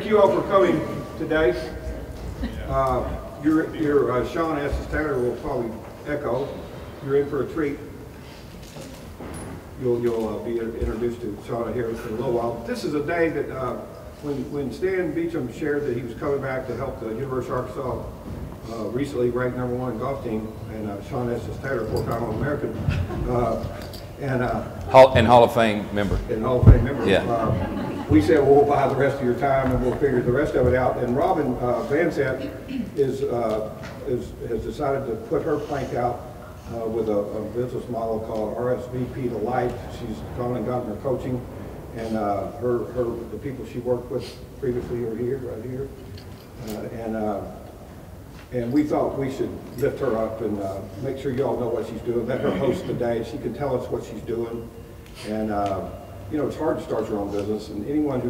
thank you all for coming today. Sean Taylor will probably echo. You're in for a treat. You'll be introduced to Shauna here in a little while. This is a day that when Stan Beecham shared that he was coming back to help the University of Arkansas recently ranked #1 golf team, and Sean Taylor, four-time All-American, and Hall of Fame member. And Hall of Fame member. Yeah. We said, well, we'll buy the rest of your time and we'll figure the rest of it out. And Robin Van Zant has decided to put her plank out with a business model called RSVP to Life. She's gone and gotten her coaching, and the people she worked with previously are here, right here, and we thought we should lift her up and make sure you all know what she's doing. Let her host the day. She can tell us what she's doing, and you know, it's hard to start your own business, and anyone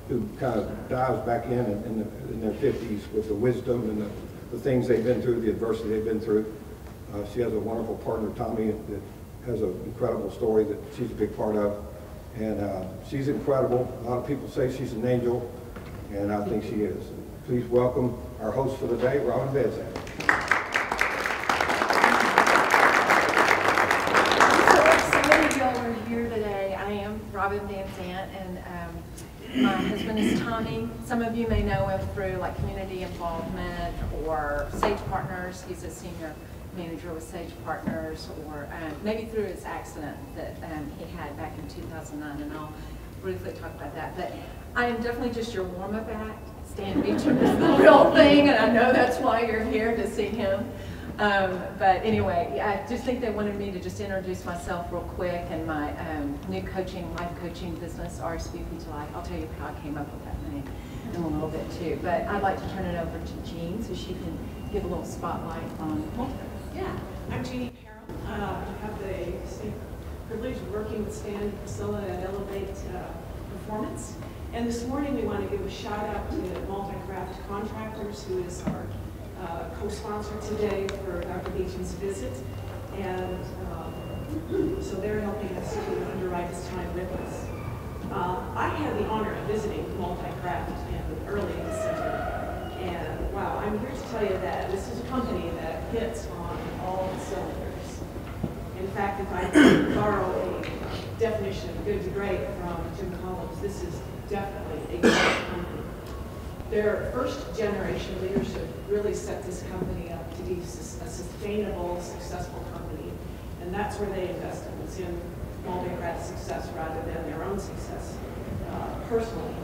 who kind of dives back in their 50s with the wisdom and the things they've been through, the adversity they've been through. She has a wonderful partner, Tommy, that has an incredible story that she's a big part of, and she's incredible. A lot of people say she's an angel, and I think she is. Please welcome our host for the day, Robin Van Zant. Robin Van Zant, and my husband is Tommy. Some of you may know him through like community involvement or Sage Partners. He's a senior manager with Sage Partners, or maybe through his accident that he had back in 2009, and I'll briefly talk about that. But I am definitely just your warm-up act. Stan Beecham is the real thing, and I know that's why you're here to see him. But anyway, I just think they wanted me to just introduce myself real quick and my new life coaching business, RSVP to Life. I'll tell you how I came up with that name in a little bit too. But I'd like to turn it over to Jean so she can give a little spotlight on Multicraft. Yeah, I'm Jeannie Carroll. I have the privilege of working with Stan and Priscilla at Elevate Performance. And this morning we want to give a shout out to Multicraft Contractors, who is our co-sponsor today for Dr. Beecham's visit, and so they're helping us to underwrite his time with us. I had the honor of visiting Multicraft early in December, and wow, I'm here to tell you that this is a company that hits on all cylinders. In fact, if I could borrow a definition of good to great from Jim Collins, this is definitely a great company. Their first generation leadership really set this company up to be a sustainable, successful company, and that's where they invested, was in Multicraft's success rather than their own success personally.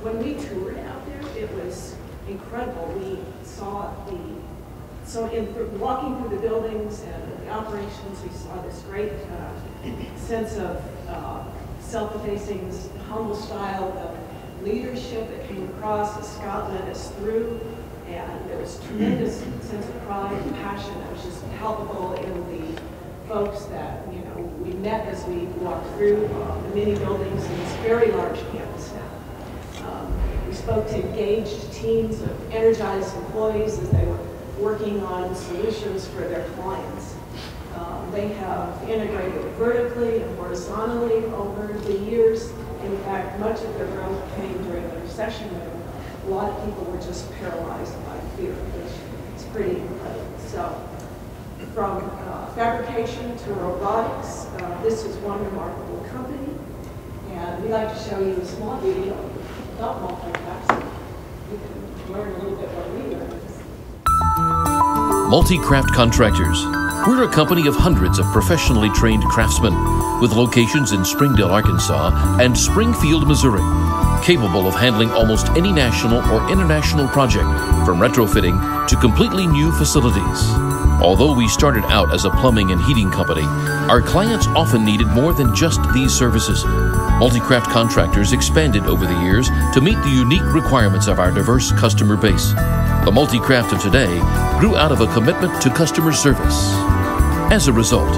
When we toured out there, it was incredible. We saw walking through the buildings and the operations, we saw this great sense of self-effacing, humble style of leadership that came across as Scott led us through, and there was tremendous sense of pride and passion that was just palpable in the folks that we met as we walked through the many buildings in this very large campus now. We spoke to engaged teams of energized employees as they were working on solutions for their clients. They have integrated vertically and horizontally over the years. In fact, much of their growth came during the recession when a lot of people were just paralyzed by fear, which is pretty incredible. So, from fabrication to robotics, this is one remarkable company. And we'd like to show you a small video about Multicraft so you can learn a little bit what we learned. Multicraft Contractors. We're a company of hundreds of professionally trained craftsmen with locations in Springdale, Arkansas and Springfield, Missouri, capable of handling almost any national or international project, from retrofitting to completely new facilities. Although we started out as a plumbing and heating company, our clients often needed more than just these services. Multicraft Contractors expanded over the years to meet the unique requirements of our diverse customer base. The Multicraft of today grew out of a commitment to customer service. As a result,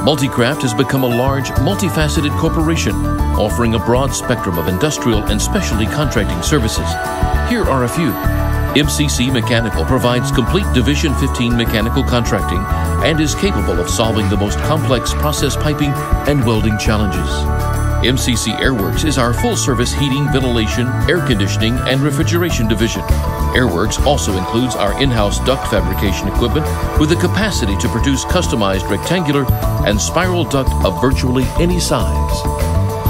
Multicraft has become a large, multifaceted corporation, offering a broad spectrum of industrial and specialty contracting services. Here are a few. MCC Mechanical provides complete Division 15 mechanical contracting and is capable of solving the most complex process piping and welding challenges. MCC Airworks is our full-service heating, ventilation, air conditioning, and refrigeration division. Airworks also includes our in-house duct fabrication equipment with the capacity to produce customized rectangular and spiral duct of virtually any size.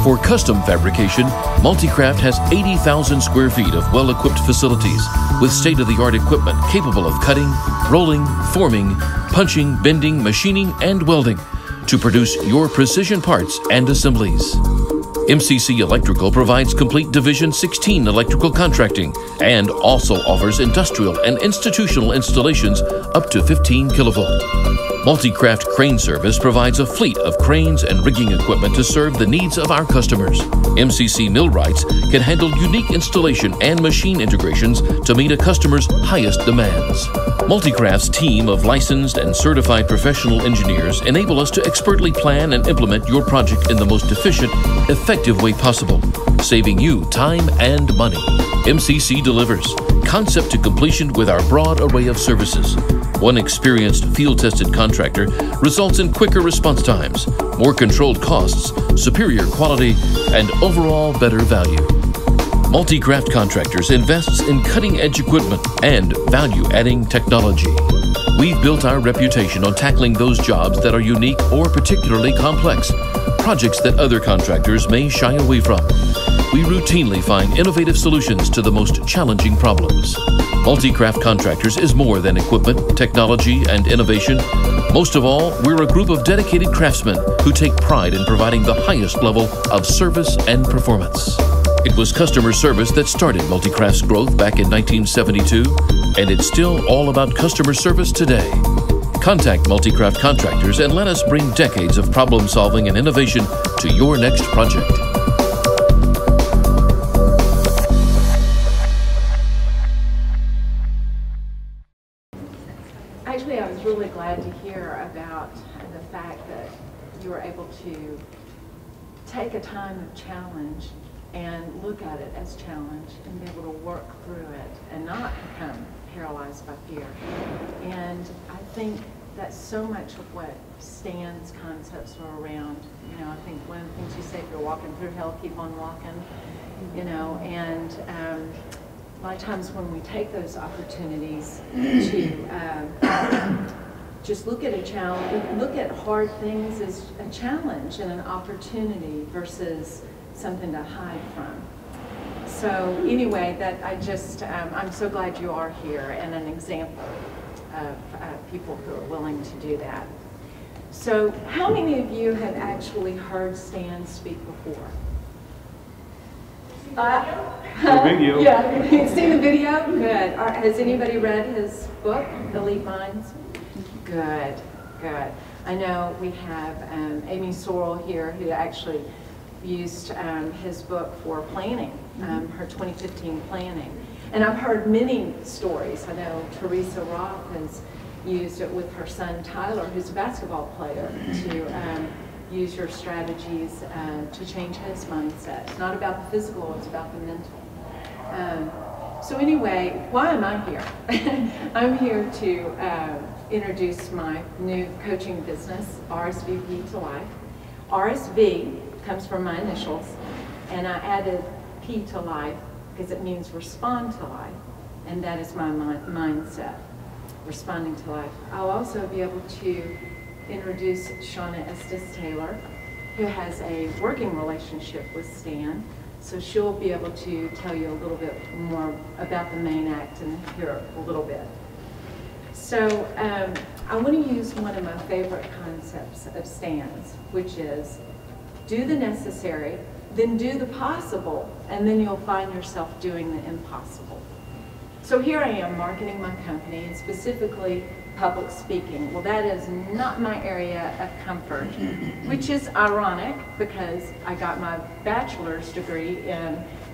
For custom fabrication, Multicraft has 80,000 square feet of well-equipped facilities with state-of-the-art equipment capable of cutting, rolling, forming, punching, bending, machining, and welding to produce your precision parts and assemblies. MCC Electrical provides complete Division 16 electrical contracting and also offers industrial and institutional installations up to 15 kilovolt. Multicraft Crane Service provides a fleet of cranes and rigging equipment to serve the needs of our customers. MCC Millwrights can handle unique installation and machine integrations to meet a customer's highest demands. Multicraft's team of licensed and certified professional engineers enable us to expertly plan and implement your project in the most efficient, effective way possible, saving you time and money. MCC delivers concept to completion with our broad array of services. One experienced field-tested contractor results in quicker response times, more controlled costs, superior quality, and overall better value. Multicraft Contractors invests in cutting-edge equipment and value-adding technology. We've built our reputation on tackling those jobs that are unique or particularly complex, projects that other contractors may shy away from. We routinely find innovative solutions to the most challenging problems. Multicraft Contractors is more than equipment, technology, and innovation. Most of all, we're a group of dedicated craftsmen who take pride in providing the highest level of service and performance. It was customer service that started Multicraft's growth back in 1972, and it's still all about customer service today. Contact Multicraft Contractors and let us bring decades of problem solving and innovation to your next project. Actually, I was really glad to hear about the fact that you were able to take a time of challenge and look at it as challenge and be able to work through it and not become paralyzed by fear. And I think that's so much of what Stan's concepts are around. You know, I think one of the things you say, if you're walking through hell, keep on walking, you know, and a lot of times when we take those opportunities to just look at a challenge, look at hard things as a challenge and an opportunity versus something to hide from. So anyway, that I'm so glad you are here and an example of people who are willing to do that. So how many of you have actually heard Stan speak before? The video. Yeah, you've seen the video? Good. Has anybody read his book, Elite Minds? Good, good. I know we have Amy Sorrell here who actually used his book for planning, her 2015 planning. And I've heard many stories. I know Teresa Roth has used it with her son Tyler, who's a basketball player, to use your strategies to change his mindset. It's not about the physical, it's about the mental. So anyway, why am I here? I'm here to introduce my new coaching business, RSVP to Life. RSV comes from my initials, and I added P to life because it means respond to life, and that is my mindset, responding to life. I'll also be able to introduce Shauna Estes Taylor, who has a working relationship with Stan, so she'll be able to tell you a little bit more about the main act and hear a little bit. So I want to use one of my favorite concepts of Stan's, which is do the necessary, then do the possible, and then you'll find yourself doing the impossible. So here I am marketing my company, and specifically public speaking. Well, that is not my area of comfort, which is ironic because I got my bachelor's degree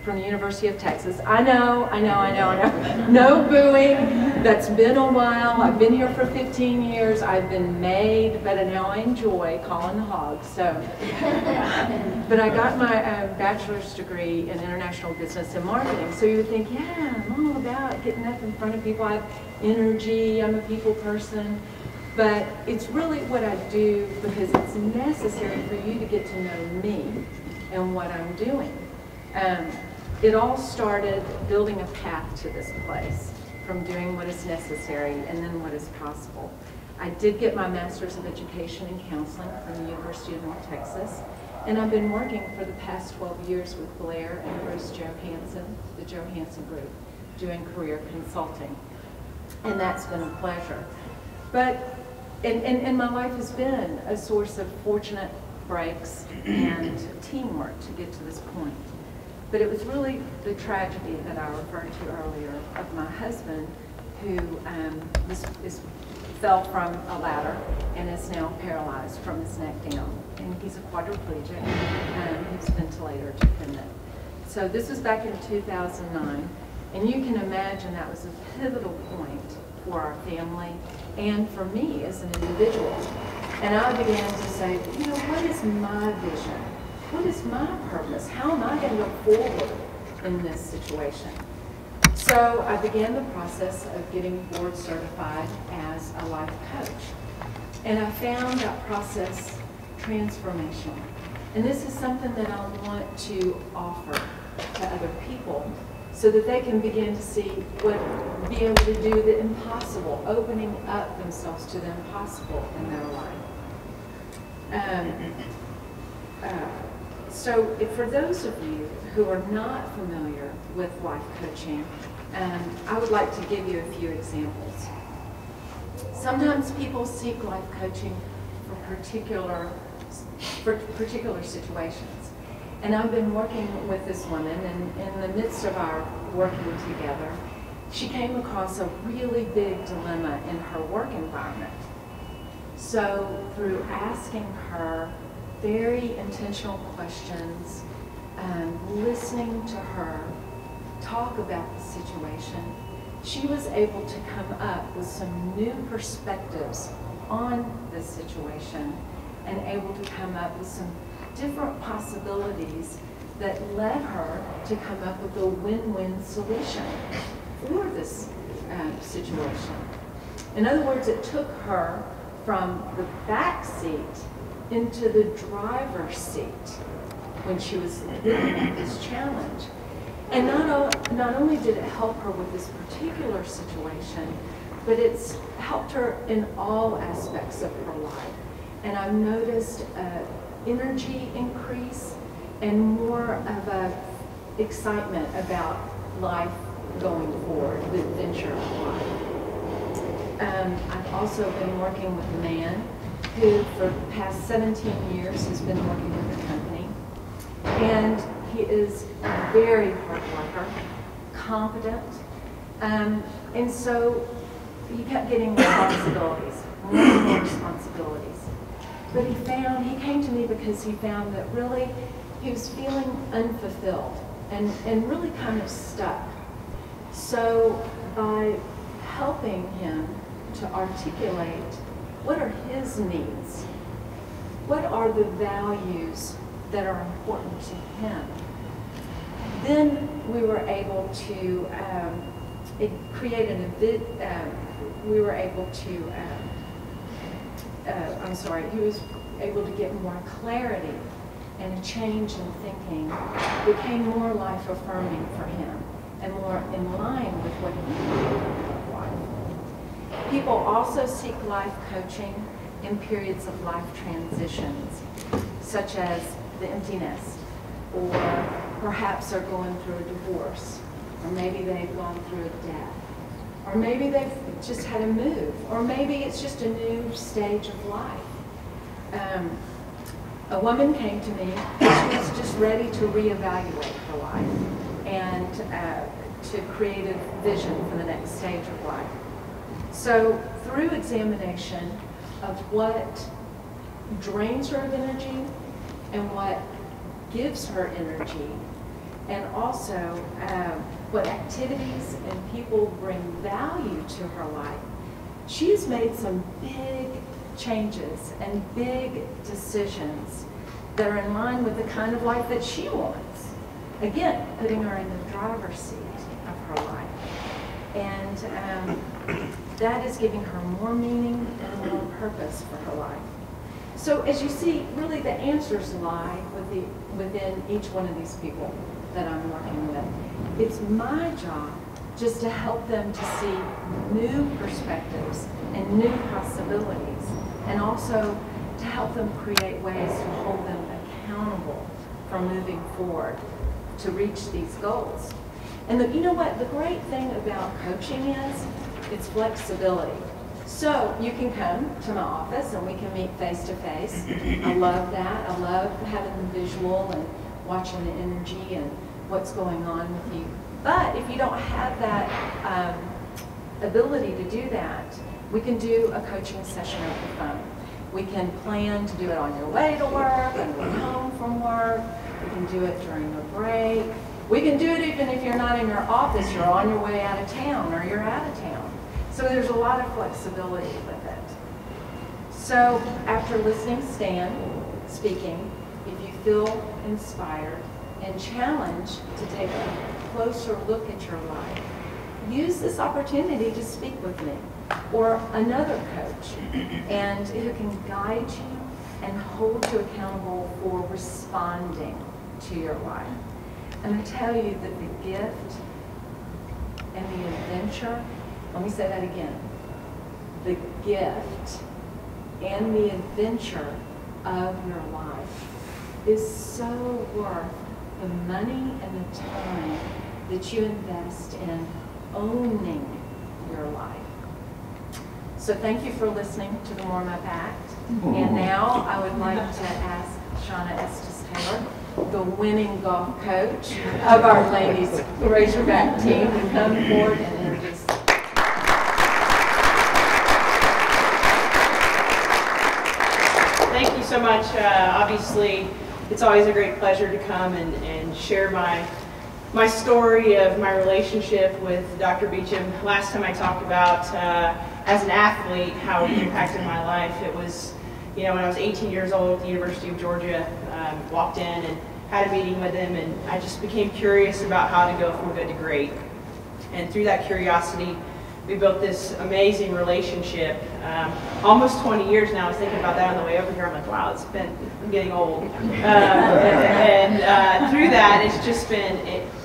from the University of Texas. I know. No booing. That's been a while. I've been here for 15 years. I've been made, but now I enjoy calling the hogs. So, but I got my bachelor's degree in international business and marketing. So you would think, yeah, I'm all about getting up in front of people. I have energy. I'm a people person. But it's really what I do because it's necessary for you to get to know me and what I'm doing. It all started building a path to this place, from doing what is necessary and then what is possible. I did get my Master's of Education in Counseling from the University of North Texas, and I've been working for the past 12 years with Blair and Bruce Johansson, the Johansson Group, doing career consulting. And that's been a pleasure. But, and my life has been a source of fortunate breaks and teamwork to get to this point. But it was really the tragedy that I referred to earlier of my husband, who fell from a ladder and is now paralyzed from his neck down. And he's a quadriplegic, and he's ventilator dependent. So this was back in 2009, and you can imagine that was a pivotal point for our family and for me as an individual. And I began to say, you know, what is my vision? What is my purpose? How am I going to go forward in this situation? So I began the process of getting board certified as a life coach. And I found that process transformational. And this is something that I want to offer to other people so that they can begin to see be able to do the impossible, opening up themselves to the impossible in their life. So for those of you who are not familiar with life coaching, I would like to give you a few examples. Sometimes people seek life coaching for particular situations. And I've been working with this woman, and in the midst of our working together, she came across a really big dilemma in her work environment. So through asking her very intentional questions, listening to her talk about the situation, she was able to come up with some new perspectives on this situation and able to come up with some different possibilities that led her to come up with a win-win solution for this situation. In other words, it took her from the back seat into the driver's seat when she was looking at this challenge. And not only did it help her with this particular situation, but it's helped her in all aspects of her life. And I've noticed energy increase and more of a excitement about life going forward, the adventure of life. I've also been working with a man who for the past 17 years has been working with the company. And he is a very hard worker, competent, and so he kept getting responsibilities, more and more responsibilities. But he came to me because he found that really he was feeling unfulfilled and really kind of stuck. So by helping him to articulate what are his needs, what are the values that are important to him, then we were able to create an he was able to get more clarity, and a change in thinking became more life-affirming for him and more in line with what he wanted in life. People also seek life coaching in periods of life transitions, such as the empty nest, or perhaps they're going through a divorce, or maybe they've gone through a death, or maybe they've just had a move, or maybe it's just a new stage of life. A woman came to me, she was just ready to reevaluate her life and to create a vision for the next stage of life. So through examination of what drains her of energy and what gives her energy, and also what activities and people bring value to her life, she's made some big changes and big decisions that are in line with the kind of life that she wants. Again, putting her in the driver's seat of her life. And that is giving her more meaning and more purpose for her life. So as you see, really the answers lie within each one of these people that I'm working with. It's my job just to help them to see new perspectives and new possibilities, and also to help them create ways to hold them accountable for moving forward to reach these goals. And you know what? The great thing about coaching is it's flexibility. So you can come to my office and we can meet face to face. I love that. I love having the visual and watching the energy and what's going on with you. But if you don't have that ability to do that, we can do a coaching session over the phone. We can plan to do it on your way to work, on your way home from work. We can do it during a break. We can do it even if you're not in your office, you're on your way out of town or you're out of town. So there's a lot of flexibility with it. So after listening to Stan speaking, if you feel inspired and challenged to take a closer look at your life, use this opportunity to speak with me or another coach, and who can guide you and hold you accountable for responding to your life. I'm going to tell you that the gift and the adventure, let me say that again, the gift and the adventure of your life is so worth the money and the time that you invest in owning your life. So thank you for listening to the Warm Up Act. And now I would like to ask Shauna Estes Taylor, the winning golf coach of our ladies Razorback team, to come forward and introduce. Thank you so much. Obviously, it's always a great pleasure to come and share my story of my relationship with Dr. Beecham. Last time I talked about, as an athlete, how he impacted my life. It was, when I was 18 years old at the University of Georgia, walked in and had a meeting with him, and I just became curious about how to go from good to great. And through that curiosity, we built this amazing relationship. Almost 20 years now. I was thinking about that on the way over here. I'm like, wow, I'm getting old. And through that, it's just been,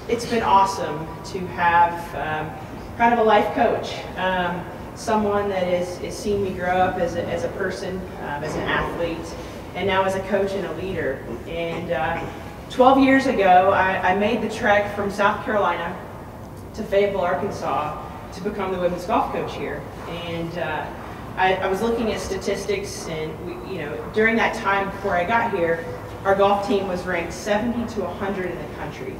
it's been awesome to have kind of a life coach. Someone that has seen me grow up as a person, as an athlete, and now as a coach and a leader. And 12 years ago, I made the trek from South Carolina to Fayetteville, Arkansas, to become the women's golf coach here. And I was looking at statistics, and during that time before I got here, our golf team was ranked 70 to 100 in the country.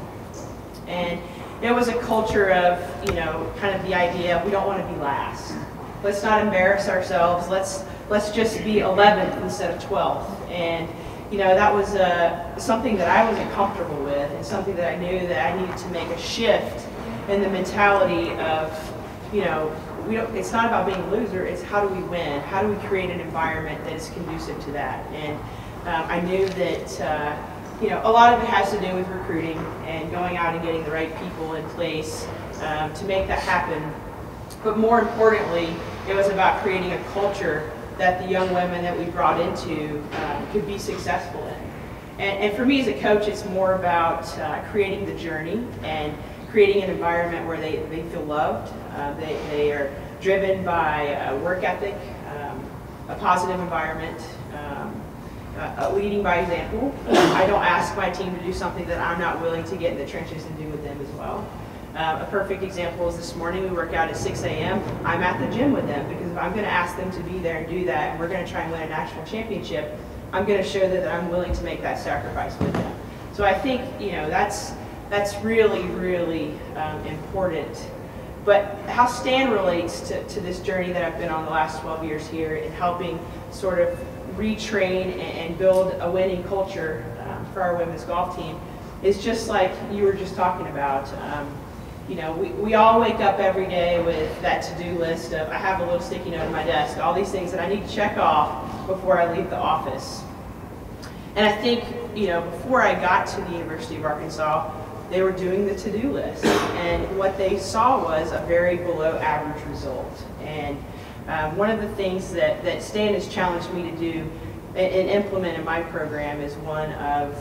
And it was a culture of, kind of the idea, we don't want to be last. Let's not embarrass ourselves. Let's just be 11th instead of 12th. And that was something that I wasn't comfortable with, and something that I knew that I needed to make a shift in the mentality of, it's not about being a loser. It's how do we win? How do we create an environment that is conducive to that? And I knew that a lot of it has to do with recruiting and going out and getting the right people in place to make that happen. But more importantly, it was about creating a culture that the young women that we brought into could be successful in. And for me as a coach, it's more about creating the journey and creating an environment where they feel loved. They are driven by work ethic, a positive environment, leading by example. I don't ask my team to do something that I'm not willing to get in the trenches and do with them as well. A perfect example is this morning we work out at 6 a.m. I'm at the gym with them because if I'm going to ask them to be there and do that, and we're going to try and win a national championship, I'm going to show that I'm willing to make that sacrifice with them. So I think that's really, really important. But how Stan relates to this journey that I've been on the last 12 years here in helping sort of retrain and build a winning culture for our women's golf team is just like you were just talking about. We all wake up every day with that to-do list of, I have a little sticky note on my desk, all these things that I need to check off before I leave the office. And I think, before I got to the University of Arkansas, they were doing the to-do list. And what they saw was a very below average result. And one of the things that Stan has challenged me to do and implement in my program is one of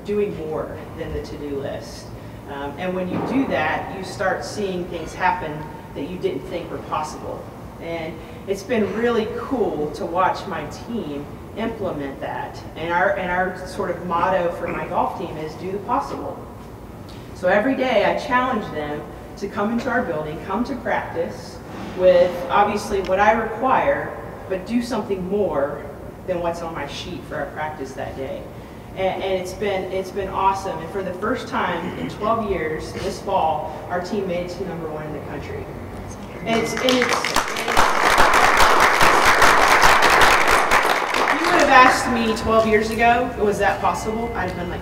doing more than the to-do list. And when you do that, you start seeing things happen that you didn't think were possible. And it's been really cool to watch my team implement that. And our sort of motto for my golf team is do the possible. So every day I challenge them to come into our building, come to practice with obviously what I require, but do something more than what's on my sheet for our practice that day. And it's been awesome. And for the first time in 12 years, this fall, our team made it to #1 in the country. And if you would have asked me 12 years ago, was that possible? I'd have been like,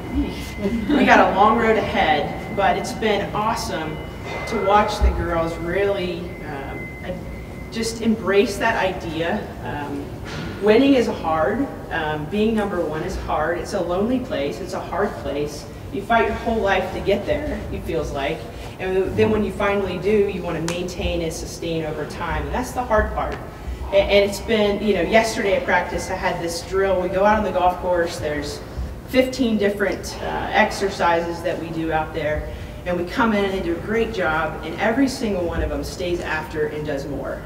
we got a long road ahead, but it's been awesome to watch the girls really just embrace that idea. Winning is hard. Being #1 is hard. It's a lonely place. It's a hard place. You fight your whole life to get there, it feels like. And then when you finally do, you want to maintain and sustain over time. And that's the hard part. And it's been, yesterday at practice, I had this drill. We go out on the golf course. There's 15 different exercises that we do out there. And we come in and they do a great job. And every single one of them stays after and does more.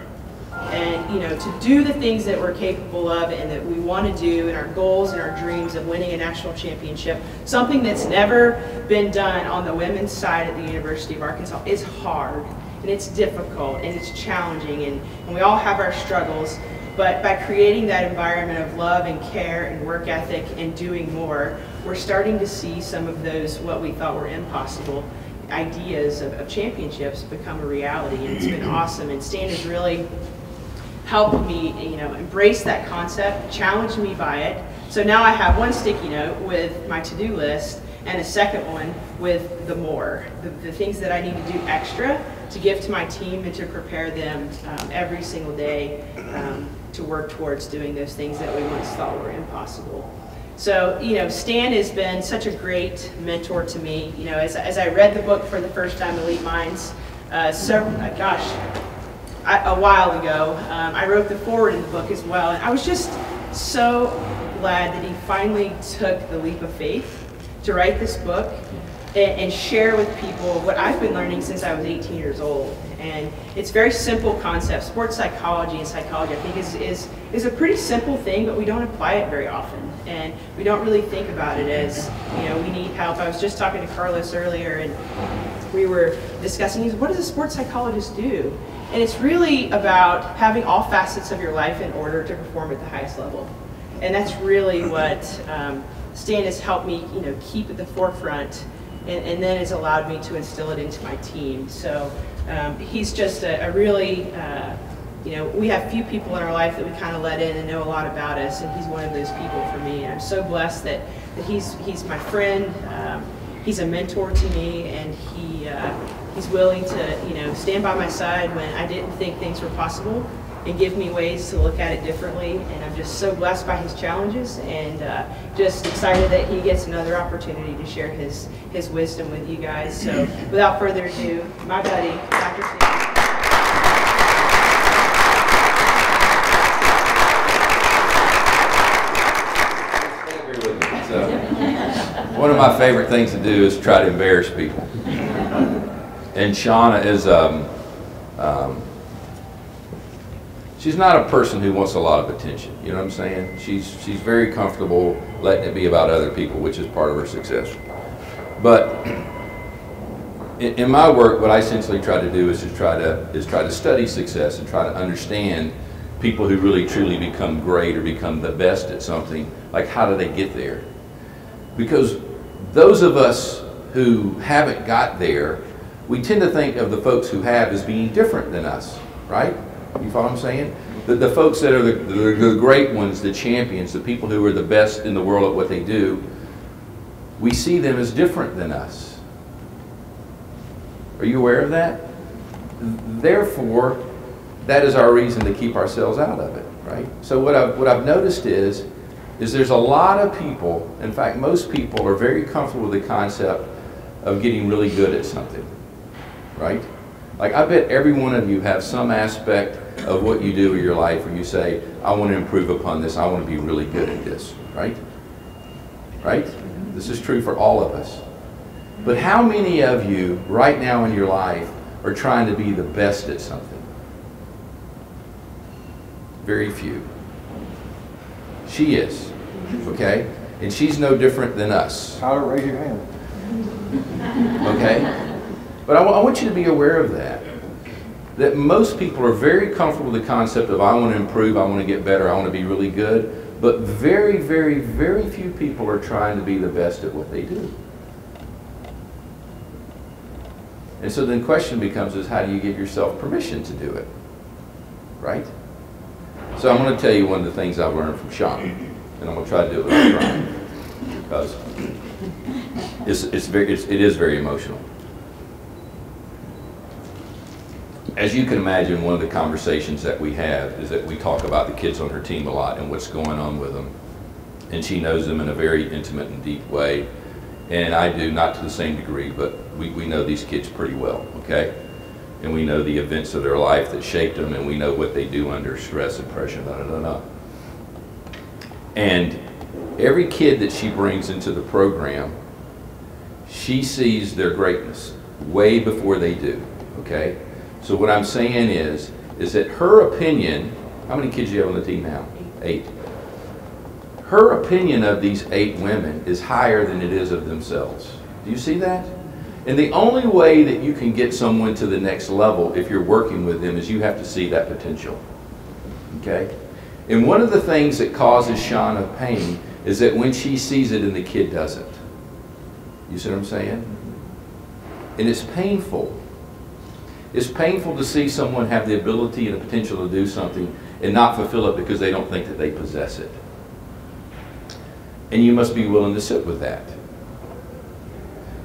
And to do the things that we're capable of and that we want to do, and our goals and our dreams of winning a national championship, something that's never been done on the women's side at the University of Arkansas, is hard and it's difficult and it's challenging, and we all have our struggles. But by creating that environment of love and care and work ethic and doing more, we're starting to see some of those what we thought were impossible ideas of championships become a reality. And it's been awesome. And Stan has really helped me, embrace that concept, challenge me by it. So now I have one sticky note with my to-do list and a second one with the more, the things that I need to do extra to give to my team and to prepare them every single day to work towards doing those things that we once thought were impossible. So, Stan has been such a great mentor to me. As I read the book for the first time, Elite Minds, a while ago, I wrote the foreword in the book as well, and I was just so glad that he finally took the leap of faith to write this book and share with people what I've been learning since I was 18 years old. And it's very simple concept. Sports psychology and psychology, I think, is a pretty simple thing, but we don't apply it very often. And we don't really think about it as, we need help. I was just talking to Carlos earlier, and we were discussing, what does a sports psychologist do? And it's really about having all facets of your life in order to perform at the highest level. And that's really what Stan has helped me, keep at the forefront, and then has allowed me to instill it into my team. So he's just a really, we have few people in our life that we kind of let in and know a lot about us, and he's one of those people for me. And I'm so blessed that he's my friend. He's a mentor to me, and he's willing to stand by my side when I didn't think things were possible and give me ways to look at it differently. And I'm just so blessed by his challenges, and just excited that he gets another opportunity to share his wisdom with you guys. So without further ado, my buddy, Dr. Stan. One of my favorite things to do is try to embarrass people. And Shauna is, she's not a person who wants a lot of attention. You know what I'm saying? She's very comfortable letting it be about other people, which is part of her success. But in my work, what I essentially try to do is try to study success and try to understand people who really truly become great or become the best at something. Like, how do they get there? Because those of us who haven't got there, we tend to think of the folks who have as being different than us, right? You follow what I'm saying? The folks that are the great ones, the champions, the people who are the best in the world at what they do, we see them as different than us. Are you aware of that? Therefore, that is our reason to keep ourselves out of it, right? So what I've noticed is there's a lot of people, in fact most people are very comfortable with the concept of getting really good at something, right? Like, I bet every one of you have some aspect of what you do with your life where you say, I want to improve upon this, I want to be really good at this, right? Right? This is true for all of us. But how many of you right now in your life are trying to be the best at something? Very few. She is, okay? And she's no different than us. Tyler, raise your hand. Okay? But I want you to be aware of that. That most people are very comfortable with the concept of I want to improve, I want to get better, I want to be really good. But very, very, very few people are trying to be the best at what they do. And so then the question becomes is how do you give yourself permission to do it? Right? So I'm going to tell you one of the things I've learned from Sean. And I'm going to try to do it without crying. Because it is very emotional. As you can imagine, one of the conversations that we have is that we talk about the kids on her team a lot and what's going on with them. And she knows them in a very intimate and deep way. And I do, not to the same degree, but we know these kids pretty well, okay? And we know the events of their life that shaped them, and we know what they do under stress and pressure, And every kid that she brings into the program, she sees their greatness way before they do, okay? So what I'm saying is that her opinion, how many kids do you have on the team now? 8. Her opinion of these 8 women is higher than it is of themselves. Do you see that? And the only way that you can get someone to the next level if you're working with them is you have to see that potential. Okay? And one of the things that causes Shauna pain is that when she sees it and the kid doesn't. You see what I'm saying? And it's painful. It's painful to see someone have the ability and the potential to do something and not fulfill it because they don't think that they possess it. And you must be willing to sit with that.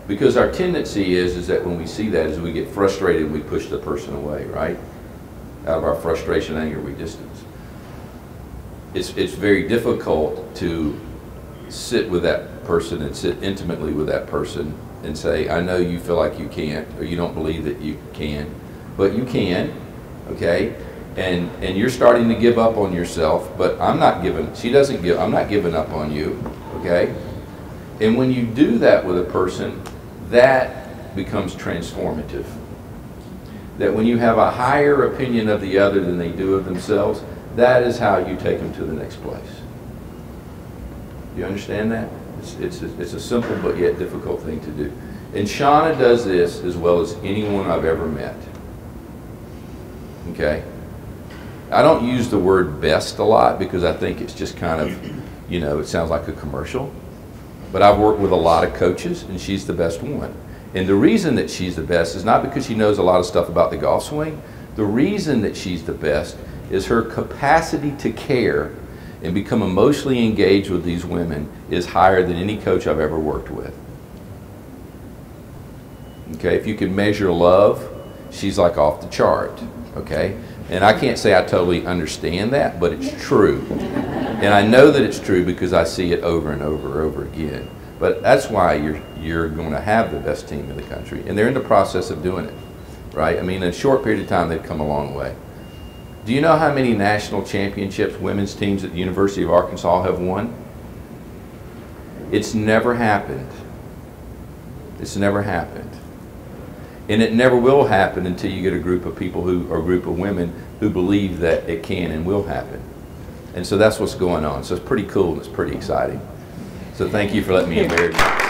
Because our tendency is that when we see that is we get frustrated and we push the person away, right? Out of our frustration and anger, we distance. It's very difficult to sit with that person and sit intimately with that person and say, I know you feel like you can't, or you don't believe that you can, but you can, okay? And you're starting to give up on yourself, but I'm not giving up on you, okay? And when you do that with a person, that becomes transformative. That when you have a higher opinion of the other than they do of themselves, that is how you take them to the next place. You understand that? It's a simple but yet difficult thing to do. And Shauna does this as well as anyone I've ever met. Okay? I don't use the word best a lot because I think it's just kind of, you know, it sounds like a commercial. But I've worked with a lot of coaches and she's the best one. And the reason that she's the best is not because she knows a lot of stuff about the golf swing. The reason that she's the best is her capacity to care and become emotionally engaged with these women is higher than any coach I've ever worked with. Okay, if you can measure love, she's like off the chart, okay? And I can't say I totally understand that, but it's true. And I know that it's true because I see it over and over and over again. But that's why you're going to have the best team in the country. And they're in the process of doing it, right? I mean, in a short period of time, they've come a long way. Do you know how many national championships women's teams at the University of Arkansas have won? It's never happened. It's never happened. And it never will happen until you get a group of people or a group of women who believe that it can and will happen. And so that's what's going on. So it's pretty cool and it's pretty exciting. So thank you for letting me embarrass you.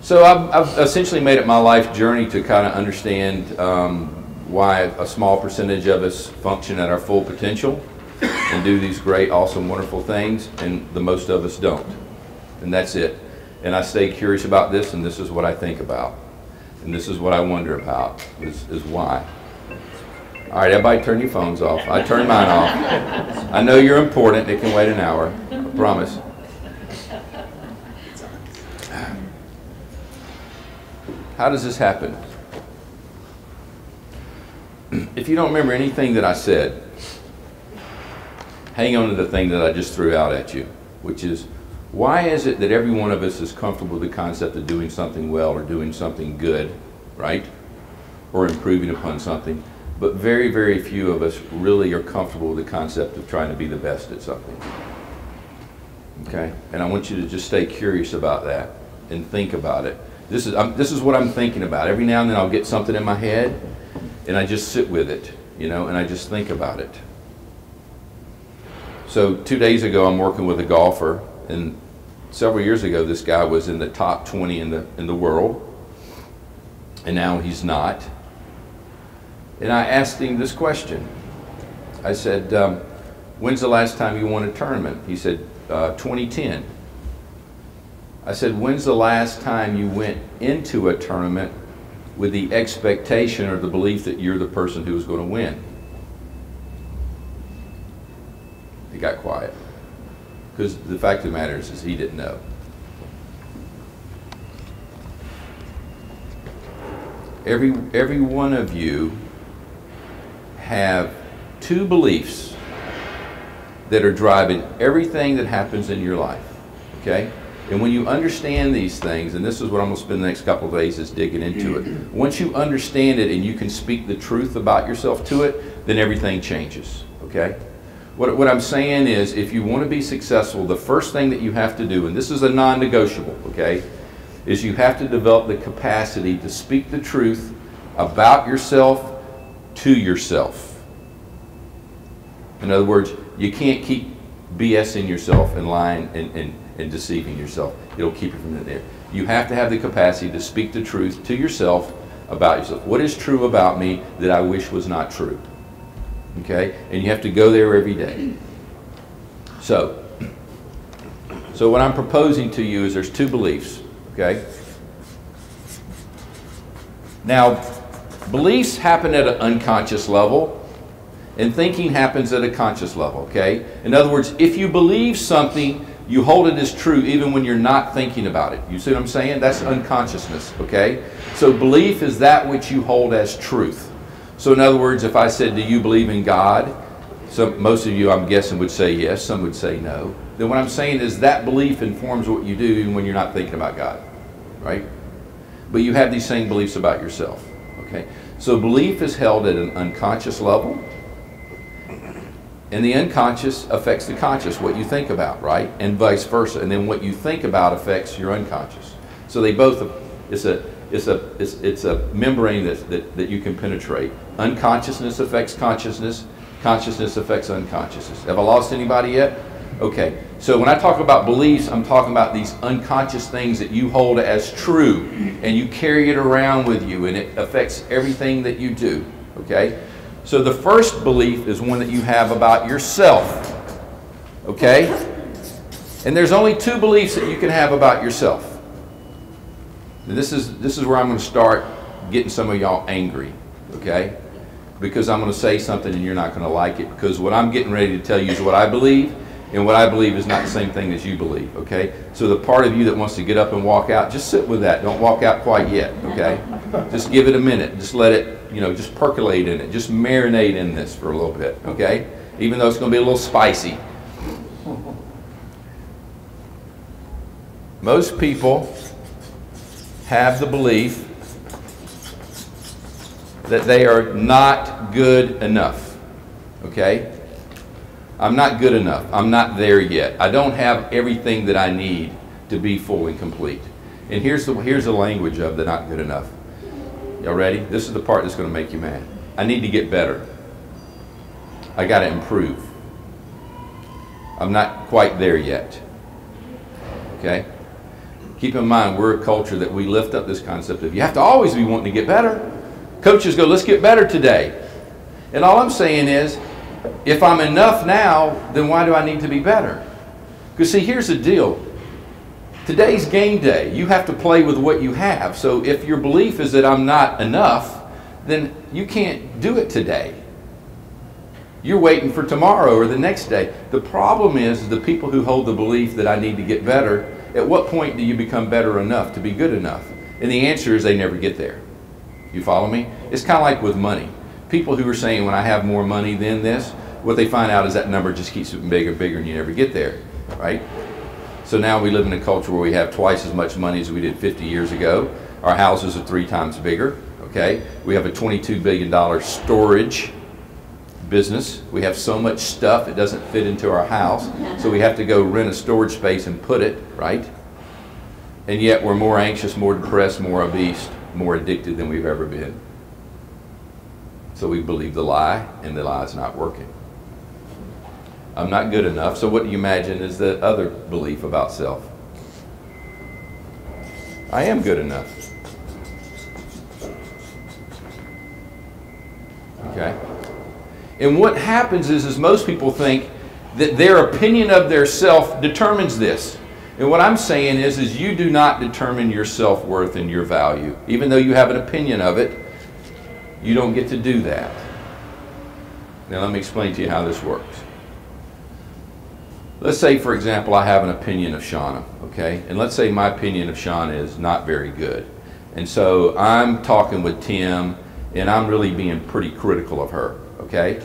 So I've essentially made it my life journey to kind of understand why a small percentage of us function at our full potential and do these great, awesome, wonderful things, and the most of us don't. And that's it. And I stay curious about this, and this is what I think about. And this is what I wonder about, is why. All right, everybody turn your phones off. I turned mine off. I know you're important. It can wait an hour. I promise. How does this happen? If you don't remember anything that I said, hang on to the thing that I just threw out at you, which is, why is it that every one of us is comfortable with the concept of doing something well or doing something good, right? Or improving upon something. But very, very few of us really are comfortable with the concept of trying to be the best at something. Okay? And I want you to just stay curious about that and think about it. This is what I'm thinking about. Every now and then I'll get something in my head and I just sit with it, you know, and I just think about it. So 2 days ago I'm working with a golfer, and several years ago this guy was in the top 20 in the world, and now he's not. And I asked him this question. I said, when's the last time you won a tournament? He said, 2010. I said, when's the last time you went into a tournament with the expectation or the belief that you're the person who was going to win? He got quiet. Because the fact of the matter is he didn't know. Every one of you have two beliefs that are driving everything that happens in your life, okay? And when you understand these things, and this is what I'm going to spend the next couple of days is digging into it. Once you understand it and you can speak the truth about yourself to it, then everything changes, okay? What I'm saying is, if you want to be successful, the first thing that you have to do, and this is a non-negotiable, okay, is you have to develop the capacity to speak the truth about yourself to yourself. In other words, you can't keep BSing yourself and lying and deceiving yourself. It'll keep you from there. You have to have the capacity to speak the truth to yourself about yourself. What is true about me that I wish was not true? Okay? And you have to go there every day. So what I'm proposing to you is there's two beliefs. Okay? Now, beliefs happen at an unconscious level, and thinking happens at a conscious level, okay? In other words, if you believe something, you hold it as true even when you're not thinking about it. You see what I'm saying? That's unconsciousness, okay? So belief is that which you hold as truth. So in other words, if I said, do you believe in God? So most of you, I'm guessing, would say yes. Some would say no. Then what I'm saying is that belief informs what you do even when you're not thinking about God, right? But you have these same beliefs about yourself, okay? So belief is held at an unconscious level, and the unconscious affects the conscious, what you think about, right? And vice versa. And then what you think about affects your unconscious. So they both, it's a membrane that you can penetrate. Unconsciousness affects consciousness. Consciousness affects unconsciousness. Have I lost anybody yet? Okay. So when I talk about beliefs, I'm talking about these unconscious things that you hold as true, and you carry it around with you, and it affects everything that you do. Okay? So the first belief is one that you have about yourself, okay? And there's only two beliefs that you can have about yourself. And this is where I'm going to start getting some of y'all angry, okay? Because I'm going to say something and you're not going to like it, because what I'm getting ready to tell you is what I believe, and what I believe is not the same thing as you believe, okay? So the part of you that wants to get up and walk out, just sit with that. Don't walk out quite yet, okay? Just give it a minute. Just let it, you know, just percolate in it. Just marinate in this for a little bit, okay? Even though it's going to be a little spicy. Most people have the belief that they are not good enough, okay? I'm not good enough. I'm not there yet. I don't have everything that I need to be full and complete. And here's the language of the not good enough. Y'all ready? This is the part that's going to make you mad. I need to get better. I got to improve. I'm not quite there yet. Okay? Keep in mind, we're a culture that we lift up this concept of you have to always be wanting to get better. Coaches go, let's get better today. And all I'm saying is, if I'm enough now, then why do I need to be better? Because see, here's the deal. Today's game day. You have to play with what you have. So if your belief is that I'm not enough, then you can't do it today. You're waiting for tomorrow or the next day. The problem is the people who hold the belief that I need to get better, at what point do you become better enough to be good enough? And the answer is they never get there. You follow me? It's kind of like with money. People who are saying when I have more money than this, what they find out is that number just keeps getting bigger and bigger and you never get there, right? So now we live in a culture where we have twice as much money as we did 50 years ago. Our houses are 3 times bigger, okay? We have a $22 billion storage business. We have so much stuff it doesn't fit into our house, so we have to go rent a storage space and put it, right? And yet we're more anxious, more depressed, more obese, more addicted than we've ever been. So we believe the lie, and the lie is not working. I'm not good enough, so what do you imagine is the other belief about self? I am good enough. Okay? And what happens is most people think that their opinion of their self determines this. And what I'm saying is you do not determine your self-worth and your value. Even though you have an opinion of it, you don't get to do that. Now let me explain to you how this works. Let's say, for example, I have an opinion of Shauna, okay? And let's say my opinion of Shauna is not very good. And so I'm talking with Tim, and I'm really being pretty critical of her, okay?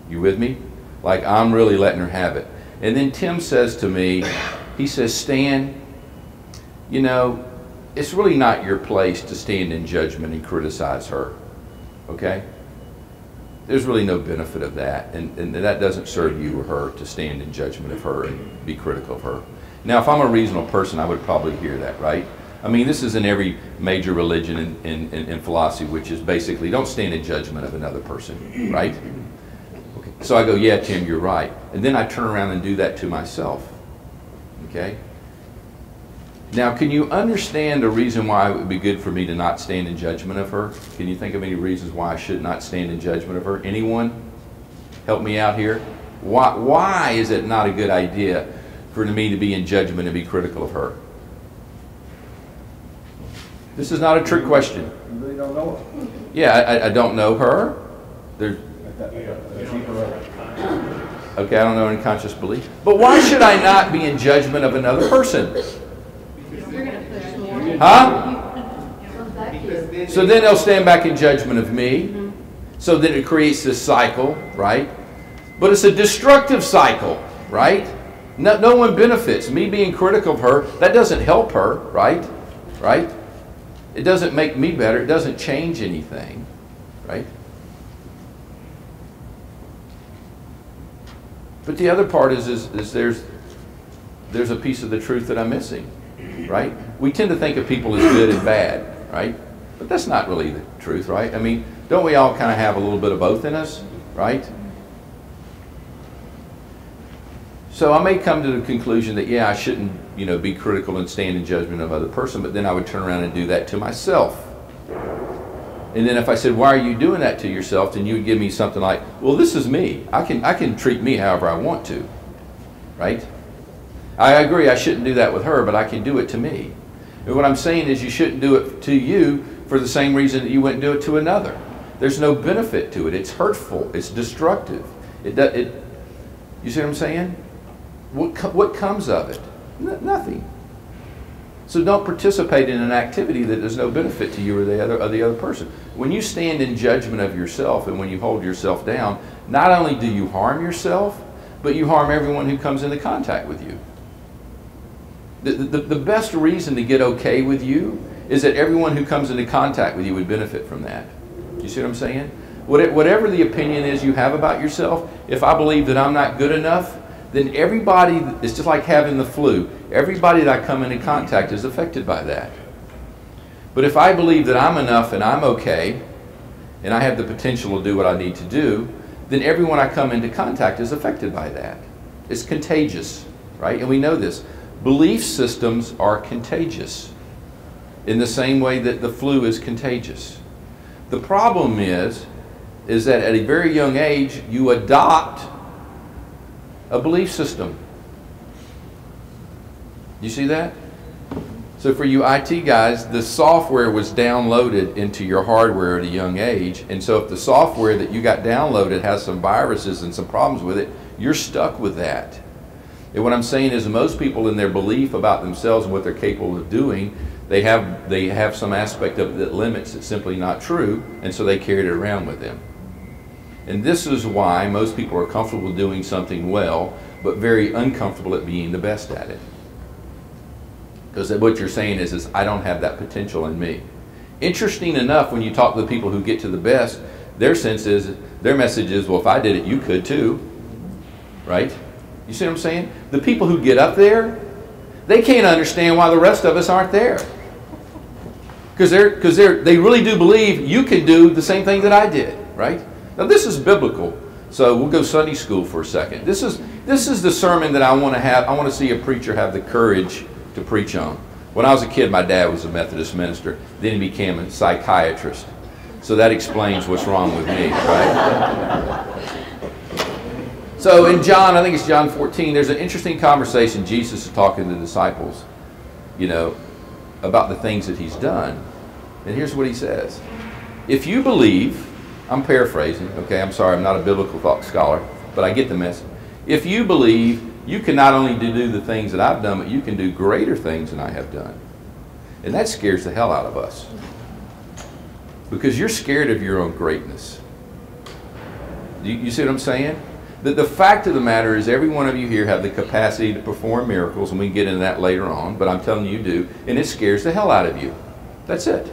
You with me? Like, I'm really letting her have it. And then Tim says to me, he says, Stan, you know, it's really not your place to stand in judgment and criticize her, okay? There's really no benefit of that, and that doesn't serve you or her to stand in judgment of her and be critical of her. Now, if I'm a reasonable person, I would probably hear that, right? I mean, this is in every major religion and philosophy, which is basically don't stand in judgment of another person, right? Okay. So I go, yeah, Tim, you're right. And then I turn around and do that to myself, okay? Now, can you understand the reason why it would be good for me to not stand in judgment of her? Can you think of any reasons why I should not stand in judgment of her? Anyone? Help me out here. Why is it not a good idea for me to be in judgment and be critical of her? This is not a trick question. You really don't know her. Yeah, I don't know her. There's, okay, I don't know any conscious belief. But why should I not be in judgment of another person? Huh? So then they'll stand back in judgment of me. So then it creates this cycle, right? But it's a destructive cycle, right? No one benefits. Me being critical of her, that doesn't help her, right? Right? It doesn't make me better. It doesn't change anything, right? But the other part is there's a piece of the truth that I'm missing, right? We tend to think of people as good and bad, right? But that's not really the truth, right? I mean, don't we all kind of have a little bit of both in us, right? So I may come to the conclusion that, yeah, I shouldn't, you know, be critical and stand in judgment of other person, but then I would turn around and do that to myself. And then if I said, why are you doing that to yourself? Then you would give me something like, well, this is me. I can treat me however I want to, right? I agree I shouldn't do that with her, but I can do it to me. And what I'm saying is you shouldn't do it to you for the same reason that you wouldn't do it to another. There's no benefit to it. It's hurtful. It's destructive. You see what I'm saying? What comes of it? Nothing. So don't participate in an activity that there's no benefit to you or the other person. When you stand in judgment of yourself and when you hold yourself down, not only do you harm yourself, but you harm everyone who comes into contact with you. The best reason to get okay with you is that everyone who comes into contact with you would benefit from that. You see what I'm saying? Whatever the opinion is you have about yourself, if I believe that I'm not good enough, then everybody, it's just like having the flu. Everybody that I come into contact is affected by that. But if I believe that I'm enough and I'm okay, and I have the potential to do what I need to do, then everyone I come into contact is affected by that. It's contagious, right? And we know this. Belief systems are contagious in the same way that the flu is contagious. The problem is that at a very young age, you adopt a belief system. You see that? So for you IT guys, the software was downloaded into your hardware at a young age, and so if the software that you got downloaded has some viruses and some problems with it, you're stuck with that. And what I'm saying is most people in their belief about themselves and what they're capable of doing, they have some aspect of it that limits it's simply not true, and so they carry it around with them. And this is why most people are comfortable doing something well, but very uncomfortable at being the best at it. Because what you're saying is I don't have that potential in me. Interesting enough, when you talk to the people who get to the best, their sense is, their message is, well, if I did it, you could too, right? You see what I'm saying? The people who get up there, they can't understand why the rest of us aren't there. Because they really do believe you can do the same thing that I did, right? Now this is biblical, so we'll go Sunday school for a second. This is the sermon that I want to have. I want to see a preacher have the courage to preach on. When I was a kid, my dad was a Methodist minister. Then he became a psychiatrist. So that explains what's wrong with me, right? So in John, I think it's John 14, there's an interesting conversation. Jesus is talking to the disciples, you know, about the things that he's done. And here's what he says. If you believe, I'm paraphrasing, okay, I'm sorry, I'm not a biblical thought scholar, but I get the message. If you believe, you can not only do the things that I've done, but you can do greater things than I have done. And that scares the hell out of us. Because you're scared of your own greatness. You see what I'm saying? The fact of the matter is every one of you here have the capacity to perform miracles, and we can get into that later on, but I'm telling you do, and it scares the hell out of you. That's it.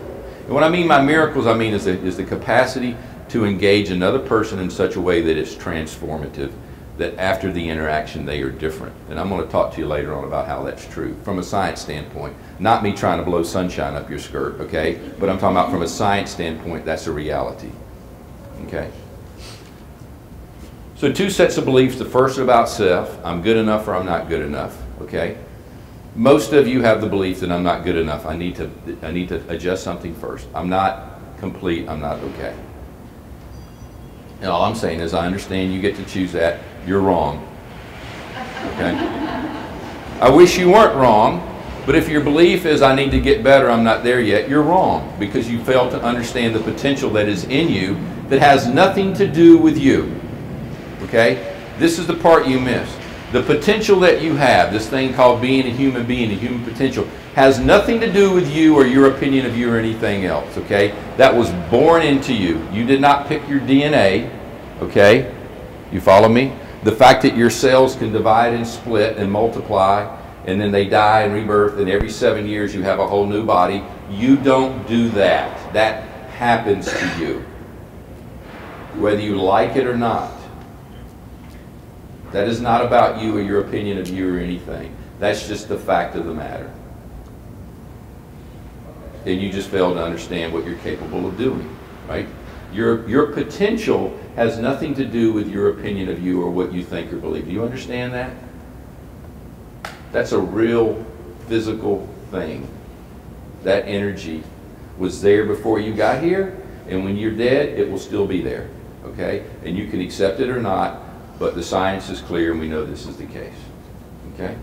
And what I mean by miracles, I mean is the capacity to engage another person in such a way that it's transformative, that after the interaction they are different. And I'm going to talk to you later on about how that's true from a science standpoint. Not me trying to blow sunshine up your skirt, okay? But I'm talking about from a science standpoint, that's a reality, okay? So two sets of beliefs. The first about self, I'm good enough or I'm not good enough, okay? Most of you have the belief that I'm not good enough. I need to adjust something first. I'm not complete, I'm not okay. And all I'm saying is I understand you get to choose that. You're wrong, okay? I wish you weren't wrong, but if your belief is I need to get better, I'm not there yet, you're wrong because you fail to understand the potential that is in you that has nothing to do with you. Okay? This is the part you missed. The potential that you have, this thing called being a human being, a human potential, has nothing to do with you or your opinion of you or anything else, okay? That was born into you. You did not pick your DNA, okay? You follow me? The fact that your cells can divide and split and multiply, and then they die and rebirth, and every 7 years you have a whole new body, you don't do that. That happens to you, whether you like it or not. That is not about you or your opinion of you or anything. That's just the fact of the matter. And you just fail to understand what you're capable of doing, right? Your potential has nothing to do with your opinion of you or what you think or believe. Do you understand that? That's a real physical thing. That energy was there before you got here, and when you're dead, it will still be there, okay? And you can accept it or not, but the science is clear and we know this is the case, okay?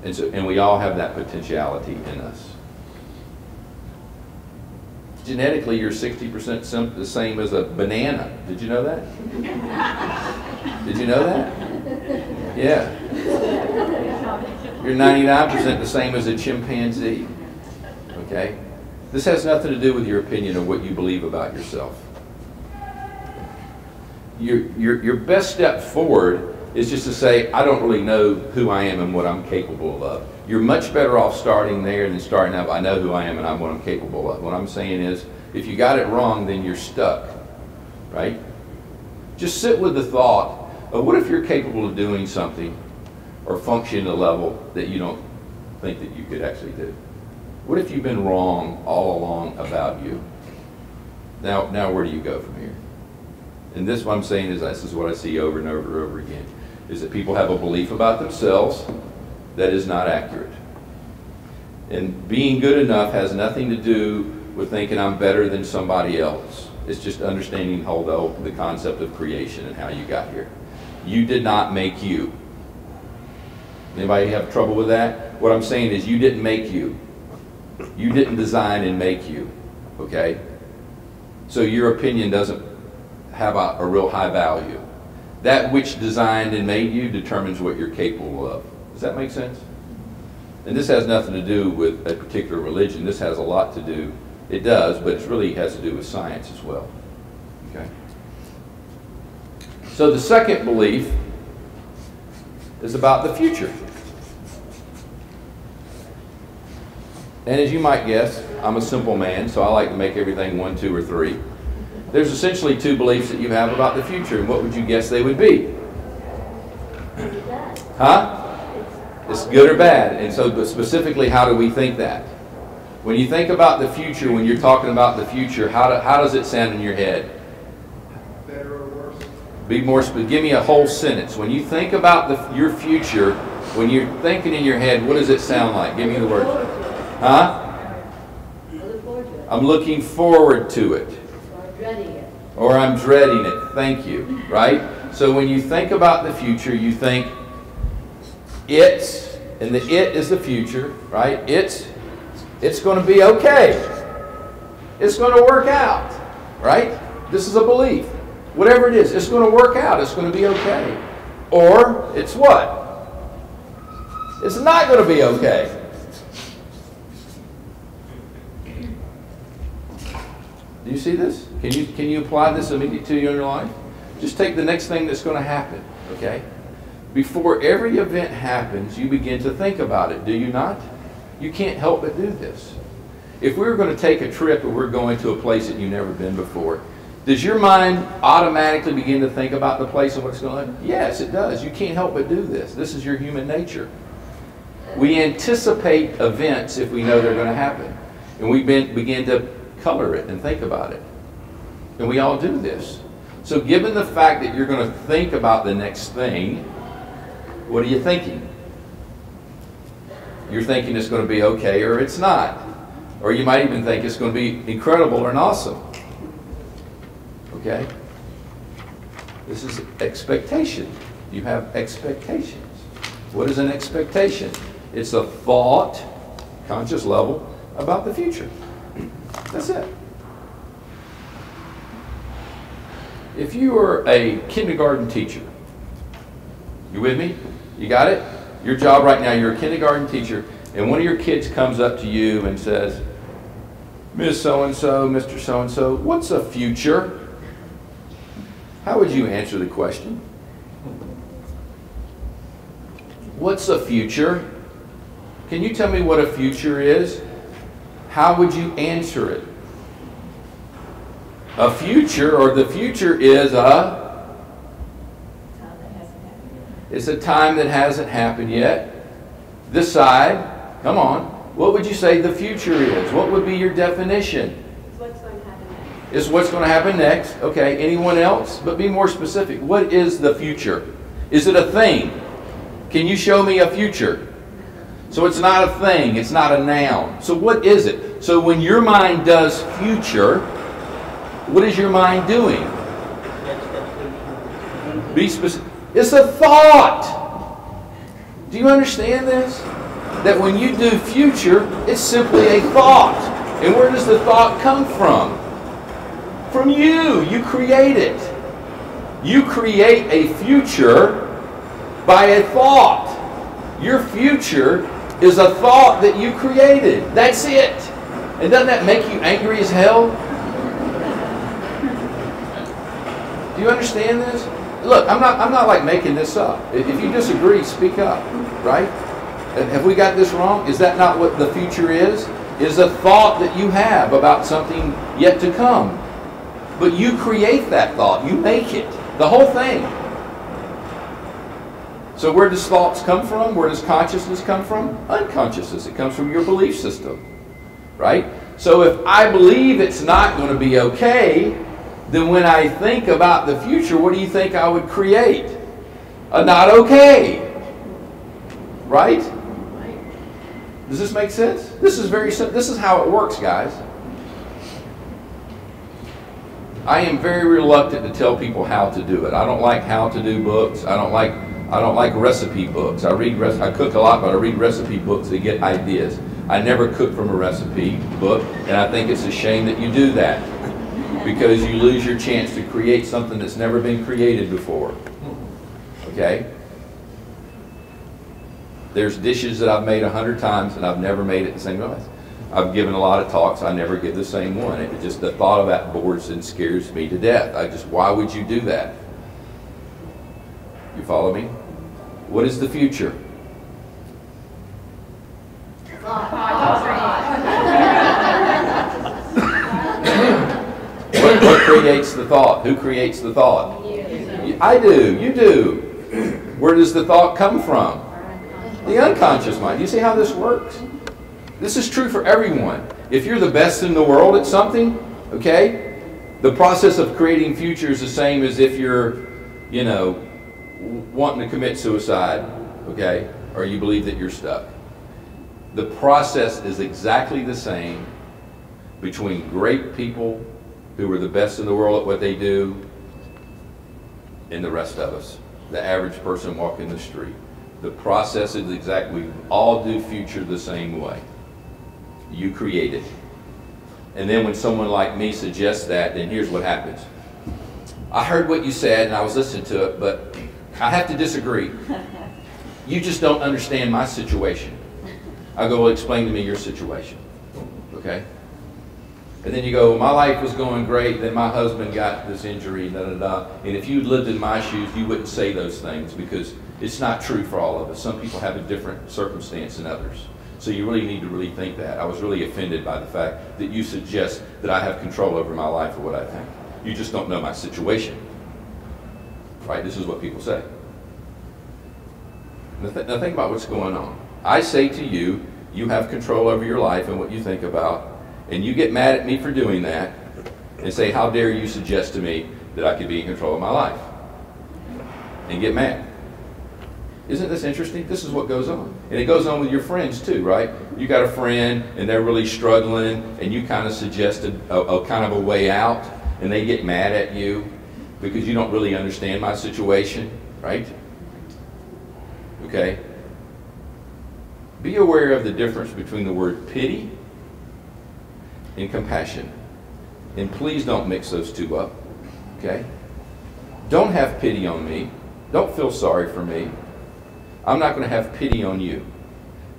And we all have that potentiality in us. Genetically, you're 60% the same as a banana. Did you know that? Did you know that? Yeah. You're 99% the same as a chimpanzee, okay? This has nothing to do with your opinion or what you believe about yourself. Your best step forward is just to say, I don't really know who I am and what I'm capable of. You're much better off starting there than starting out, I know who I am and I'm what I'm capable of. What I'm saying is, if you got it wrong, then you're stuck, right? Just sit with the thought of what if you're capable of doing something or function at a level that you don't think that you could actually do? What if you've been wrong all along about you? Now where do you go from here? And this, what I'm saying is, this is what I see over and over and over again, is that people have a belief about themselves that is not accurate. And being good enough has nothing to do with thinking I'm better than somebody else. It's just understanding the concept of creation and how you got here. You did not make you. Anybody have trouble with that? What I'm saying is you didn't make you. You didn't design and make you, okay? So your opinion doesn't have a real high value. That which designed and made you determines what you're capable of. Does that make sense? And this has nothing to do with a particular religion. This has a lot to do, it does, but it really has to do with science as well. Okay? So the second belief is about the future. And as you might guess, I'm a simple man, so I like to make everything 1, 2, or 3. There's essentially 2 beliefs that you have about the future, and what would you guess they would be? Huh? It's good or bad. And so, but specifically, how do we think that? When you think about the future, when you're talking about the future, how does it sound in your head? Better or worse? Be more give me a whole sentence. When you think about your future, when you're thinking in your head, what does it sound like? Give me the word. Huh? I'm looking forward to it. Or I'm dreading it. Thank you. Right? So when you think about the future, you think it's, and the it is the future, right? It's going to be okay. It's going to work out, right? This is a belief. Whatever it is, it's going to work out. It's going to be okay. Or it's what? It's not going to be okay. Do you see this? Can you apply this immediately to your life? Just take the next thing that's going to happen, okay? Before every event happens, you begin to think about it, do you not? You can't help but do this. If we were going to take a trip and we're going to a place that you've never been before, does your mind automatically begin to think about the place and what's going to happen? Yes, it does. You can't help but do this. This is your human nature. We anticipate events if we know they're going to happen. And we begin to color it and think about it. And we all do this. So given the fact that you're going to think about the next thing, what are you thinking? You're thinking it's going to be okay or it's not. Or you might even think it's going to be incredible or awesome. Okay? This is expectation. You have expectations. What is an expectation? It's a thought, conscious level, about the future. That's it. If you are a kindergarten teacher, you with me? You got it? Your job right now, you're a kindergarten teacher, and one of your kids comes up to you and says, Miss So-and-so, Mr. So-and-so, what's a future? How would you answer the question? What's a future? Can you tell me what a future is? How would you answer it? A future, or the future is it's a time that hasn't happened yet. This side, come on. What would you say the future is? What would be your definition? It's what's going to happen next. It's what's going to happen next. Okay, anyone else? But be more specific. What is the future? Is it a thing? Can you show me a future? So it's not a thing, it's not a noun. So what is it? So when your mind does future, what is your mind doing? Be specific. It's a thought. Do you understand this? That when you do future, it's simply a thought. And where does the thought come from? From you. You create it. You create a future by a thought. Your future is a thought that you created. That's it. And doesn't that make you angry as hell? Do you understand this? Look, I'm not like making this up. If you disagree, speak up, right? Have we got this wrong? Is that not what the future is? Is a thought that you have about something yet to come. But you create that thought. You make it. The whole thing. So where does thoughts come from? Where does consciousness come from? Unconsciousness. It comes from your belief system, right? So if I believe it's not going to be okay, then when I think about the future, what do you think I would create? A not okay, right? Does this make sense? This is very simple. This is how it works, guys. I am very reluctant to tell people how to do it. I don't like how to do books. I don't like recipe books. I cook a lot, but I read recipe books to get ideas. I never cook from a recipe book, and I think it's a shame that you do that because you lose your chance to create something that's never been created before. Okay? There's dishes that I've made 100 times and I've never made it the same way. I've given a lot of talks, I never give the same one. It just, the thought of that bores and scares me to death. Why would you do that? You follow me? What is the future? What creates the thought? Who creates the thought? I do. You do. Where does the thought come from? The unconscious mind. You see how this works? This is true for everyone. If you're the best in the world at something, okay, the process of creating future is the same as if you're, you know, wanting to commit suicide, okay, or you believe that you're stuck. The process is exactly the same between great people who are the best in the world at what they do and the rest of us, the average person walking the street. The process is exactly, we all do future the same way. You create it. And then when someone like me suggests that, then here's what happens. I heard what you said and I was listening to it, but I have to disagree. You just don't understand my situation. I go, well, explain to me your situation. Okay? And then you go, my life was going great, then my husband got this injury, da da da. And if you lived in my shoes, you wouldn't say those things because it's not true for all of us. Some people have a different circumstance than others. So you really need to really think that. I was really offended by the fact that you suggest that I have control over my life or what I think. You just don't know my situation. Right? This is what people say. Now think about what's going on. I say to you, you have control over your life and what you think about, and you get mad at me for doing that and say, how dare you suggest to me that I could be in control of my life? And get mad. Isn't this interesting? This is what goes on. And it goes on with your friends too, right? You got a friend and they're really struggling and you kind of suggested a kind of a way out and they get mad at you because you don't really understand my situation, right? Okay? Be aware of the difference between the word pity and compassion. And please don't mix those two up, okay? Don't have pity on me. Don't feel sorry for me. I'm not going to have pity on you.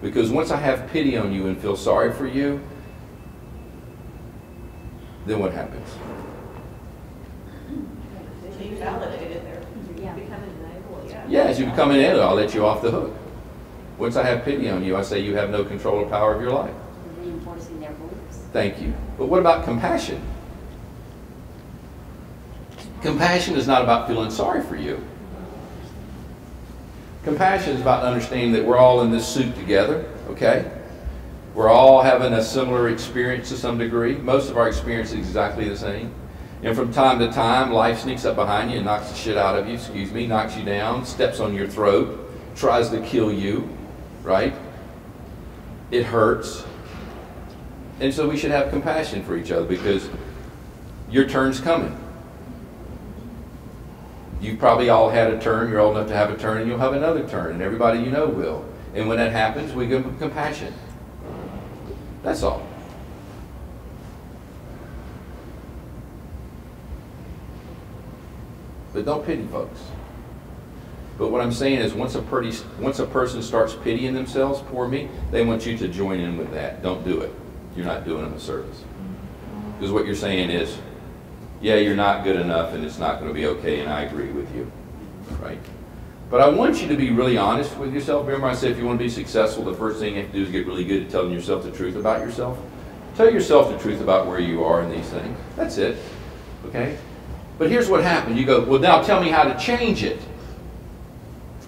Because once I have pity on you and feel sorry for you, then what happens? So you validated there. Yeah. Becoming an enabler. Yeah. Yeah, as you become an enabler, I'll let you off the hook. Once I have pity on you, I say you have no control or power of your life. Reinforcing their beliefs. Thank you. But what about compassion? Compassion is not about feeling sorry for you. Compassion is about understanding that we're all in this soup together, okay? We're all having a similar experience to some degree. Most of our experience is exactly the same. And from time to time, life sneaks up behind you and knocks the shit out of you, knocks you down, steps on your throat, tries to kill you, right? It hurts. And so we should have compassion for each other because your turn's coming. You've probably all had a turn, you're old enough to have a turn, and you'll have another turn, and everybody you know will. And when that happens, we give them compassion. That's all. But don't pity folks. But what I'm saying is once a person starts pitying themselves, poor me, they want you to join in with that. Don't do it. You're not doing them a service. Because what you're saying is, yeah, you're not good enough and it's not going to be okay, and I agree with you, right? But I want you to be really honest with yourself. Remember I said if you want to be successful, the first thing you have to do is get really good at telling yourself the truth about yourself. Tell yourself the truth about where you are in these things. That's it, okay? But here's what happened. You go, well, now tell me how to change it.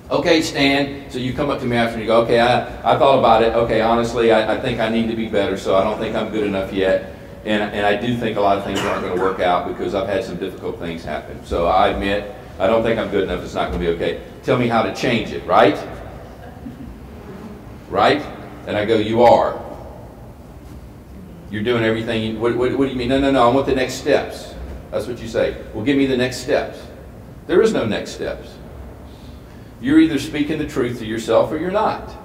Okay, Stan, so you come up to me after and you go, okay, I thought about it. Okay, honestly, I think I need to be better, so I don't think I'm good enough yet. And I do think a lot of things aren't going to work out because I've had some difficult things happen. So I admit, I don't think I'm good enough. It's not going to be okay. Tell me how to change it, right? Right? And I go, you are. You're doing everything. What do you mean? No, I want the next steps. That's what you say. Well, give me the next steps. There is no next steps. You're either speaking the truth to yourself or you're not.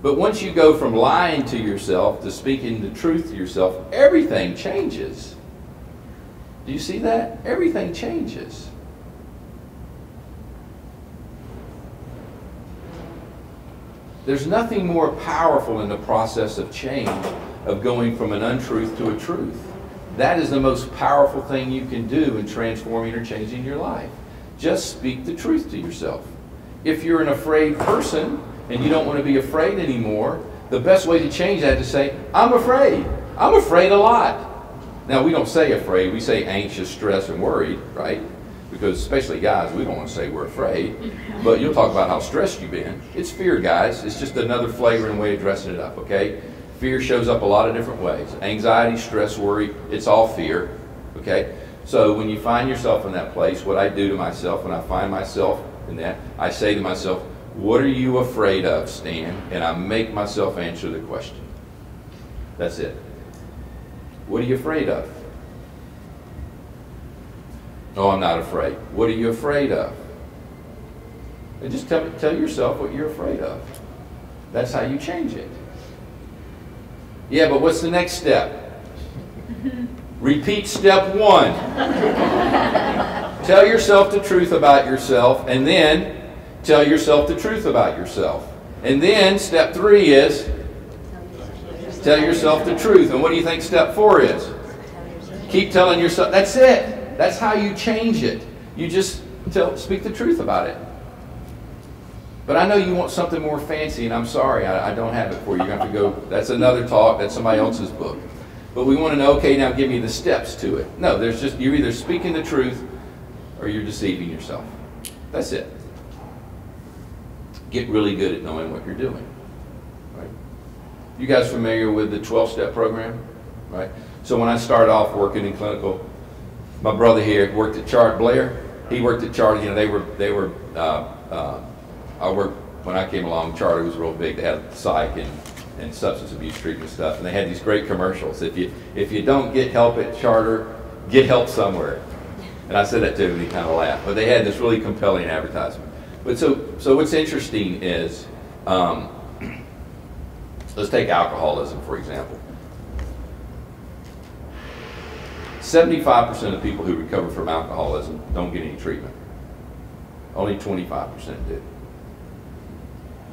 But once you go from lying to yourself to speaking the truth to yourself, everything changes. Do you see that? Everything changes. There's nothing more powerful in the process of change, of going from an untruth to a truth. That is the most powerful thing you can do in transforming or changing your life. Just speak the truth to yourself. If you're an afraid person and you don't want to be afraid anymore, the best way to change that is to say, I'm afraid. I'm afraid a lot. Now, we don't say afraid, we say anxious, stressed, and worried, right? Because especially guys, we don't want to say we're afraid, but you'll talk about how stressed you've been. It's fear, guys. It's just another flavor and way of dressing it up, okay? Fear shows up a lot of different ways. Anxiety, stress, worry, it's all fear, okay? So when you find yourself in that place, what I do to myself when I find myself in that, I say to myself, what are you afraid of, Stan? And I make myself answer the question. That's it. What are you afraid of? Oh, I'm not afraid. What are you afraid of? And just tell yourself what you're afraid of. That's how you change it. Yeah, but what's the next step? Repeat step 1. Tell yourself the truth about yourself, and then tell yourself the truth about yourself. And then step 3 is tell yourself the truth. And what do you think step 4 is? Keep telling yourself. That's it. That's how you change it. You just speak the truth about it. But I know you want something more fancy, and I'm sorry, I don't have it for you. You're going to have to go, that's another talk, that's somebody else's book. But we want to know, okay, now give me the steps to it. No, there's just, you're either speaking the truth or you're deceiving yourself. That's it. Get really good at knowing what you're doing. Right? You guys familiar with the 12-step program? Right? So when I started off working in clinical, my brother here worked at Chart, Blair. He worked at Chart. You know, I worked, when I came along, Charter was real big. They had psych and substance abuse treatment stuff, and they had these great commercials. If you don't get help at Charter, get help somewhere. And I said that to him, and he kind of laughed. But they had this really compelling advertisement. But so what's interesting is, let's take alcoholism, for example. 75% of people who recover from alcoholism don't get any treatment. Only 25% do.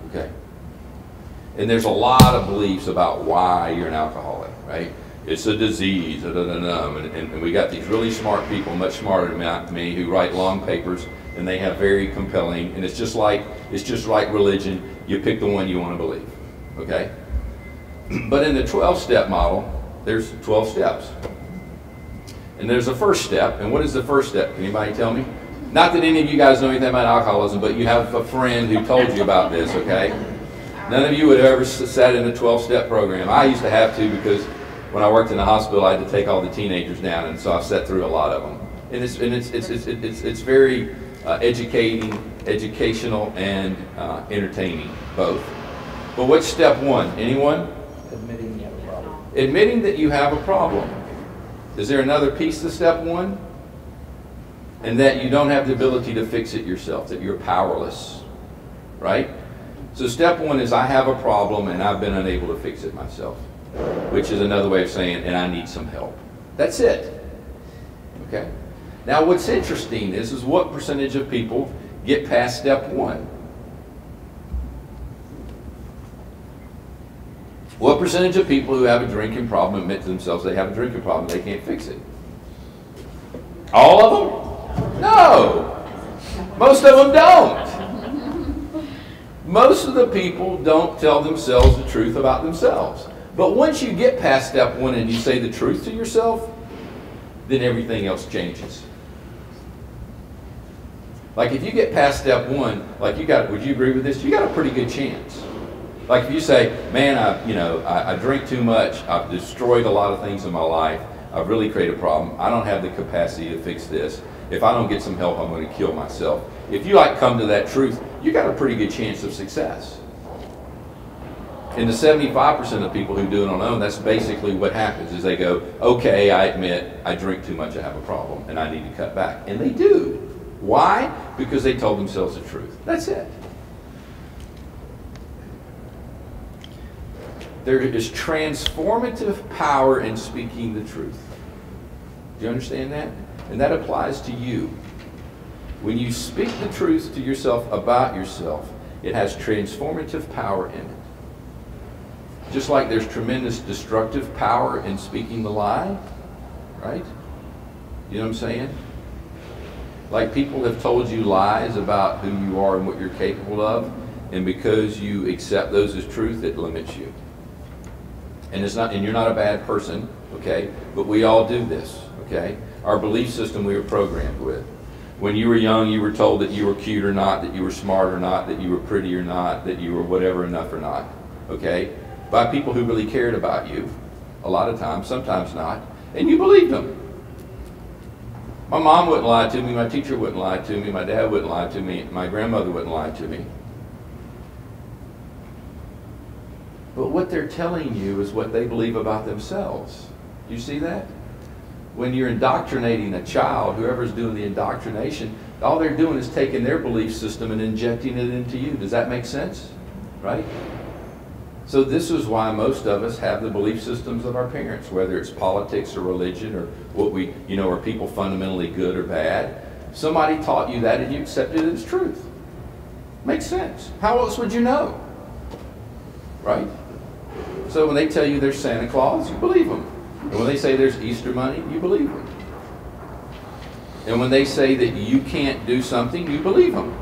Okay? And there's a lot of beliefs about why you're an alcoholic, right? It's a disease, and we got these really smart people, much smarter than me, who write long papers, and they have very compelling, and it's just like religion. You pick the one you want to believe, okay? But in the 12-step model, there's 12 steps. And there's a first step, and what is the first step? Can anybody tell me? Not that any of you guys know anything about alcoholism, but you have a friend who told you about this, okay? None of you would have ever sat in a 12-step program. I used to have to, because when I worked in the hospital, I had to take all the teenagers down, and so I've sat through a lot of them. And it's very educational, and entertaining, both. But what's step 1? Anyone? Admitting you have a problem. Admitting that you have a problem. Is there another piece to step 1? And that you don't have the ability to fix it yourself, that you're powerless, right? So step 1 is I have a problem and I've been unable to fix it myself, which is another way of saying, and I need some help. That's it, okay? Now what's interesting is what percentage of people get past step 1? What percentage of people who have a drinking problem admit to themselves they have a drinking problem, they can't fix it? All of them? No. Most of them don't. Most of the people don't tell themselves the truth about themselves. But once you get past step 1 and you say the truth to yourself, then everything else changes. Like if you get past step 1, like would you agree with this? You got a pretty good chance. Like if you say, man, I drink too much, I've destroyed a lot of things in my life, I've really created a problem, I don't have the capacity to fix this. If I don't get some help, I'm going to kill myself. If you come to that truth, you got a pretty good chance of success. And the 75% of people who do it on their own, that's basically what happens, is they go, okay, I admit I drink too much, I have a problem, and I need to cut back. And they do. Why? Because they told themselves the truth. That's it. There is transformative power in speaking the truth. Do you understand that? And that applies to you. When you speak the truth to yourself about yourself, it has transformative power in it. Just like there's tremendous destructive power in speaking the lie, right? You know what I'm saying? Like people have told you lies about who you are and what you're capable of, and because you accept those as truth, it limits you. And it's not, and you're not a bad person, okay? But we all do this, okay? Our belief system we were programmed with. When you were young, you were told that you were cute or not, that you were smart or not, that you were pretty or not, that you were whatever enough or not, okay? By people who really cared about you, a lot of times, sometimes not, and you believed them. My mom wouldn't lie to me, my teacher wouldn't lie to me, my dad wouldn't lie to me, my grandmother wouldn't lie to me. But what they're telling you is what they believe about themselves. Do you see that? When you're indoctrinating a child, whoever's doing the indoctrination, all they're doing is taking their belief system and injecting it into you. Does that make sense? Right? So this is why most of us have the belief systems of our parents, whether it's politics or religion or what we, you know, are people fundamentally good or bad. Somebody taught you that and you accepted it as truth. Makes sense. How else would you know? Right? So when they tell you there's Santa Claus, you believe them. And when they say there's Easter money, you believe them. And when they say that you can't do something, you believe them.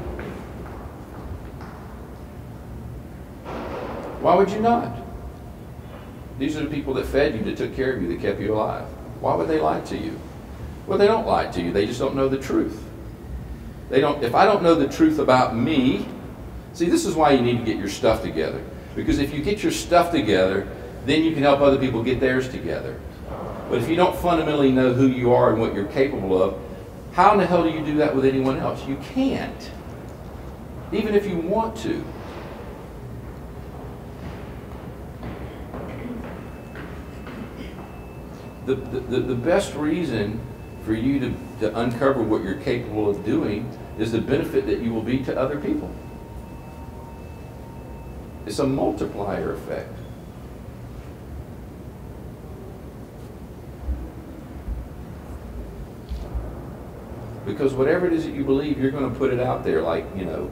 Why would you not? These are the people that fed you, that took care of you, that kept you alive. Why would they lie to you? Well, they don't lie to you. They just don't know the truth. They don't. If I don't know the truth about me, see, this is why you need to get your stuff together. Because if you get your stuff together, then you can help other people get theirs together. But if you don't fundamentally know who you are and what you're capable of, how in the hell do you do that with anyone else? You can't. Even if you want to. The best reason for you to uncover what you're capable of doing is the benefit that you will be to other people. It's a multiplier effect. Because whatever it is that you believe, you're going to put it out there like, you know,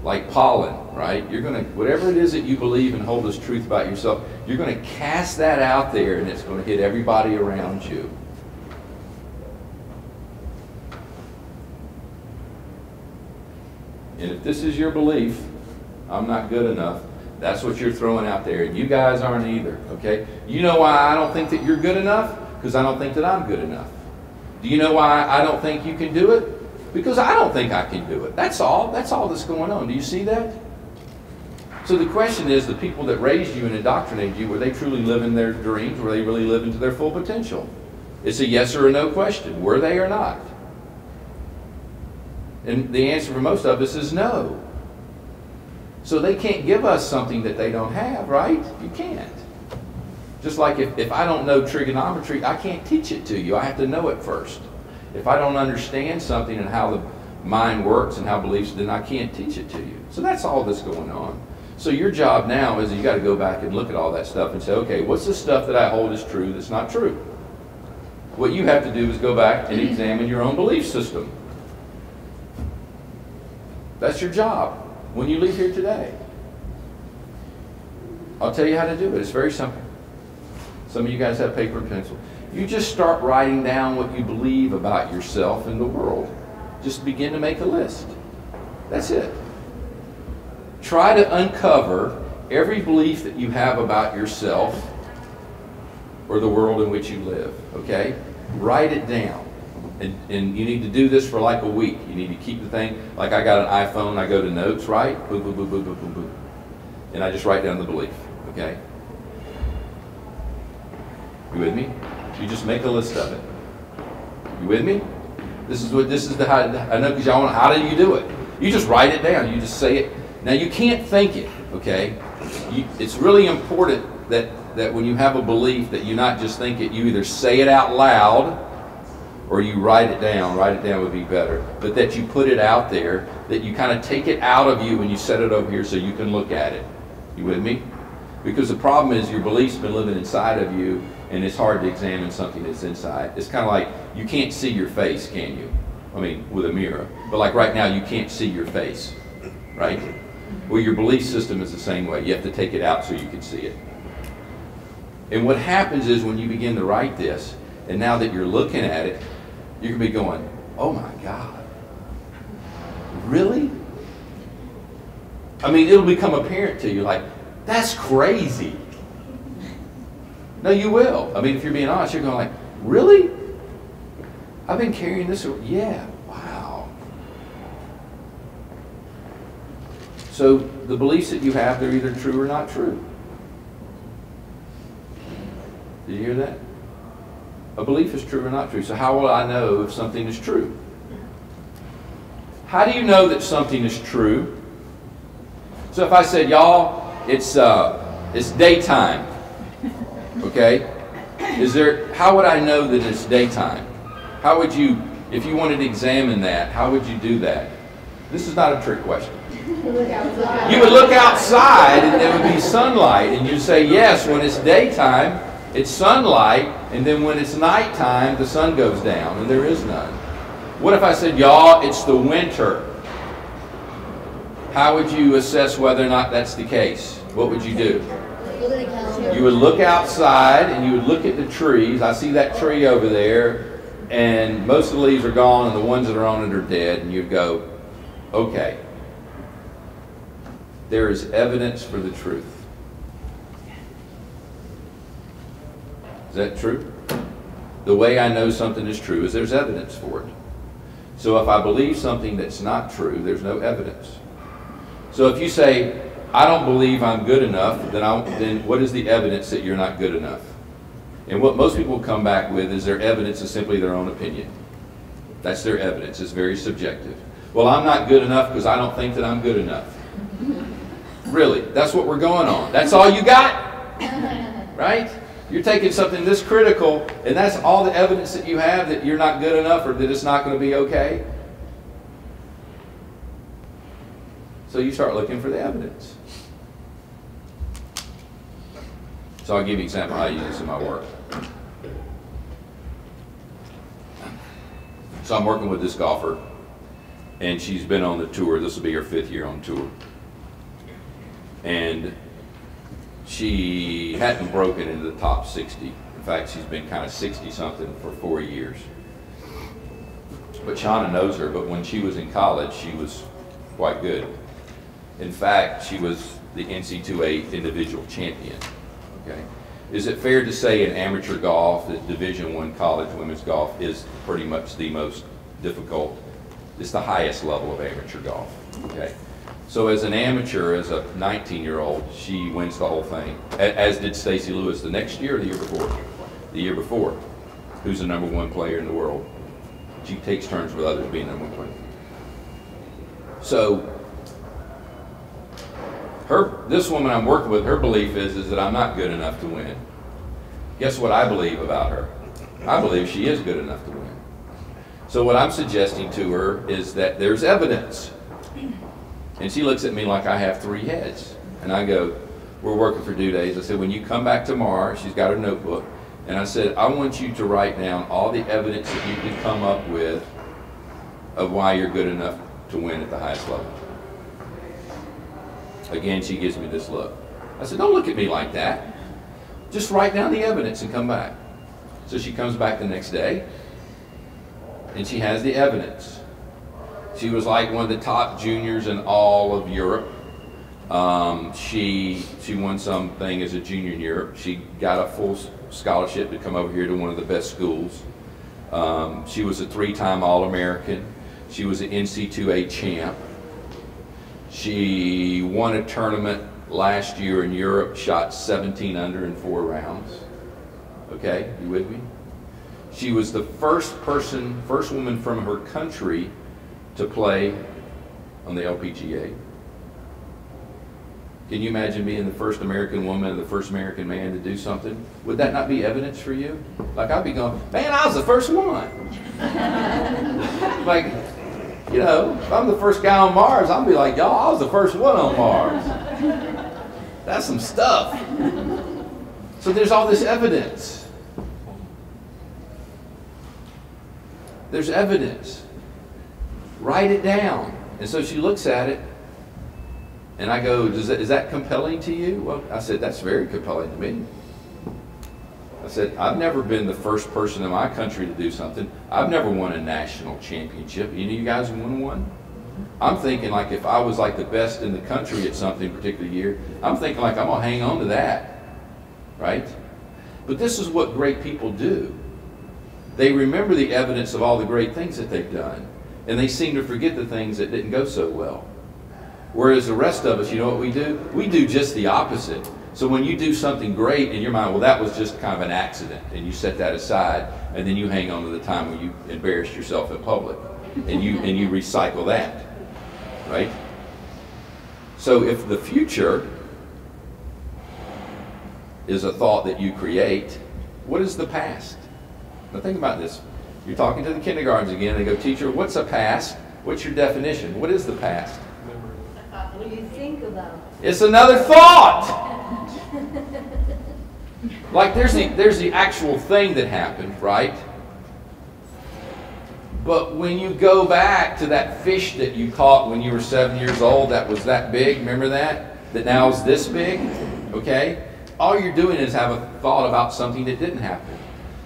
like pollen, right? You're going to, whatever it is that you believe and hold as truth about yourself, you're going to cast that out there and it's going to hit everybody around you. And if this is your belief, I'm not good enough, that's what you're throwing out there. And you guys aren't either, okay? You know why I don't think that you're good enough? Because I don't think that I'm good enough. Do you know why I don't think you can do it? Because I don't think I can do it. That's all. That's all that's going on. Do you see that? So the question is, the people that raised you and indoctrinated you, were they truly living their dreams? Were they really living to their full potential? It's a yes or a no question. Were they or not? And the answer for most of us is no. So they can't give us something that they don't have, right? You can't. Just like if I don't know trigonometry, I can't teach it to you. I have to know it first. If I don't understand something and how the mind works and how beliefs, then I can't teach it to you. So that's all that's going on. So your job now is you got to go back and look at all that stuff and say, okay, what's the stuff that I hold as true that's not true? What you have to do is go back and examine your own belief system. That's your job when you leave here today. I'll tell you how to do it. It's very simple. Some of you guys have paper and pencil. You just start writing down what you believe about yourself and the world. Just begin to make a list. That's it. Try to uncover every belief that you have about yourself or the world in which you live, okay? Write it down. And you need to do this for like a week. You need to keep the thing, like I got an iPhone, I go to notes, right? Boom, boom, boom, boom, boom, boom, boom. And I just write down the belief, okay? You with me? You just make a list of it. You with me? This is the how, I know because y'all want, how do you do it? You just write it down, you just say it. Now you can't think it, okay? It's really important that when you have a belief that you not just think it, you either say it out loud or you write it down. Write it down would be better. But that you put it out there, that you kind of take it out of you and you set it over here so you can look at it. You with me? Because the problem is your belief's been living inside of you and it's hard to examine something that's inside. It's kind of like you can't see your face, can you? I mean, with a mirror. But like right now, you can't see your face, right? Well, your belief system is the same way. You have to take it out so you can see it. And what happens is when you begin to write this, and now that you're looking at it, you're going to be going, oh my God, really? I mean, it'll become apparent to you like, that's crazy. No, you will. I mean, if you're being honest, you're going like, really? I've been carrying this. Yeah, wow. So the beliefs that you have, they're either true or not true. Did you hear that? A belief is true or not true. So how will I know if something is true? How do you know that something is true? So if I said, y'all, it's daytime, okay? How would I know that it's daytime? How would you, if you wanted to examine that, how would you do that? This is not a trick question. You would look outside and there would be sunlight, and you'd say, yes, when it's daytime, it's sunlight, and then when it's nighttime, the sun goes down, and there is none. What if I said, y'all, it's the winter? How would you assess whether or not that's the case? What would you do? You would look outside and you would look at the trees. I see that tree over there, and most of the leaves are gone, and the ones that are on it are dead, and you'd go, okay, there is evidence for the truth. Is that true? The way I know something is true is there's evidence for it. So if I believe something that's not true, there's no evidence. So if you say, I don't believe I'm good enough, then what is the evidence that you're not good enough? And what most people come back with is their evidence is simply their own opinion. That's their evidence. It's very subjective. Well, I'm not good enough because I don't think that I'm good enough. Really, that's what we're going on. That's all you got, right? You're taking something this critical, and that's all the evidence that you have that you're not good enough or that it's not going to be okay. So you start looking for the evidence. So I'll give you an example how I use this in my work. So I'm working with this golfer, and she's been on the tour. This will be her 5th year on tour. And she hadn't broken into the top 60. In fact, she's been kind of 60-something for 4 years. But Shauna knows her, but when she was in college, she was quite good. In fact, she was the NC2A individual champion. Okay. Is it fair to say in amateur golf that Division I college women's golf is pretty much the most difficult? It's the highest level of amateur golf. Okay. So as an amateur, as a 19-year-old, she wins the whole thing, as did Stacy Lewis the next year or the year before? The year before, who's the #1 player in the world. She takes turns with others being #1 player. So this woman I'm working with, her belief is that I'm not good enough to win. Guess what I believe about her? I believe she is good enough to win. So what I'm suggesting to her is that there's evidence. And she looks at me like I have 3 heads. And I go, we're working for due days. I said, when you come back tomorrow, she's got her notebook. And I said, I want you to write down all the evidence that you can come up with of why you're good enough to win at the highest level. Again, she gives me this look. I said, don't look at me like that. Just write down the evidence and come back. So she comes back the next day, and she has the evidence. She was like one of the top juniors in all of Europe. She won something as a junior in Europe. She got a full scholarship to come over here to one of the best schools. She was a 3-time All-American. She was an NC2A champ. She won a tournament last year in Europe, shot 17 under in 4 rounds. Okay, you with me? She was the first woman from her country to play on the LPGA. Can you imagine being the first American woman and the first American man to do something? Would that not be evidence for you? Like, I'd be going, man, I was the first one. Like, you know, if I'm the first guy on Mars, I'll be like, y'all, I was the first one on Mars. That's some stuff. So there's all this evidence. There's evidence. Write it down. And so she looks at it, and I go, is that compelling to you? Well, I said, that's very compelling to me. I said, I've never been the first person in my country to do something. I've never won a national championship. Any of you guys won one? I'm thinking like if I was like the best in the country at something particular year, I'm thinking like I'm going to hang on to that, right? But this is what great people do. They remember the evidence of all the great things that they've done, and they seem to forget the things that didn't go so well. Whereas the rest of us, you know what we do? We do just the opposite. So when you do something great in your mind, well, that was just kind of an accident, and you set that aside, and then you hang on to the time when you embarrassed yourself in public, and you recycle that, right? So if the future is a thought that you create, what is the past? Now think about this. You're talking to the kindergartens again. They go, teacher, what's a past? What's your definition? What is the past? What do you think about? It's another thought. Like there's the actual thing that happened, right? But when you go back to that fish that you caught when you were 7 years old, that was that big, remember that? That now is this big, okay? All you're doing is have a thought about something that didn't happen.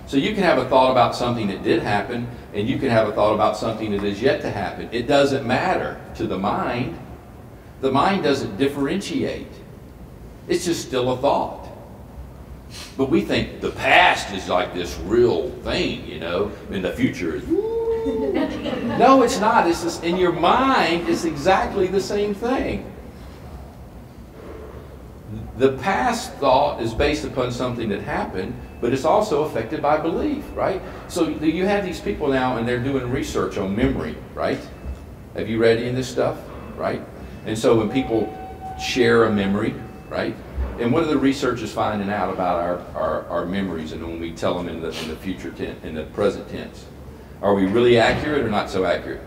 So you can have a thought about something that did happen, and you can have a thought about something that is yet to happen. It doesn't matter to the mind. The mind doesn't differentiate. It's just still a thought. But we think the past is like this real thing, you know, and the future is, no, it's not. It's just, in your mind, it's exactly the same thing. The past thought is based upon something that happened, but it's also affected by belief, right? So you have these people now, and they're doing research on memory, right? Have you read any of this stuff, right? And so when people share a memory, right? And what are the researchers finding out about our memories, and when we tell them in the future tense, in the present tense? Are we really accurate or not so accurate?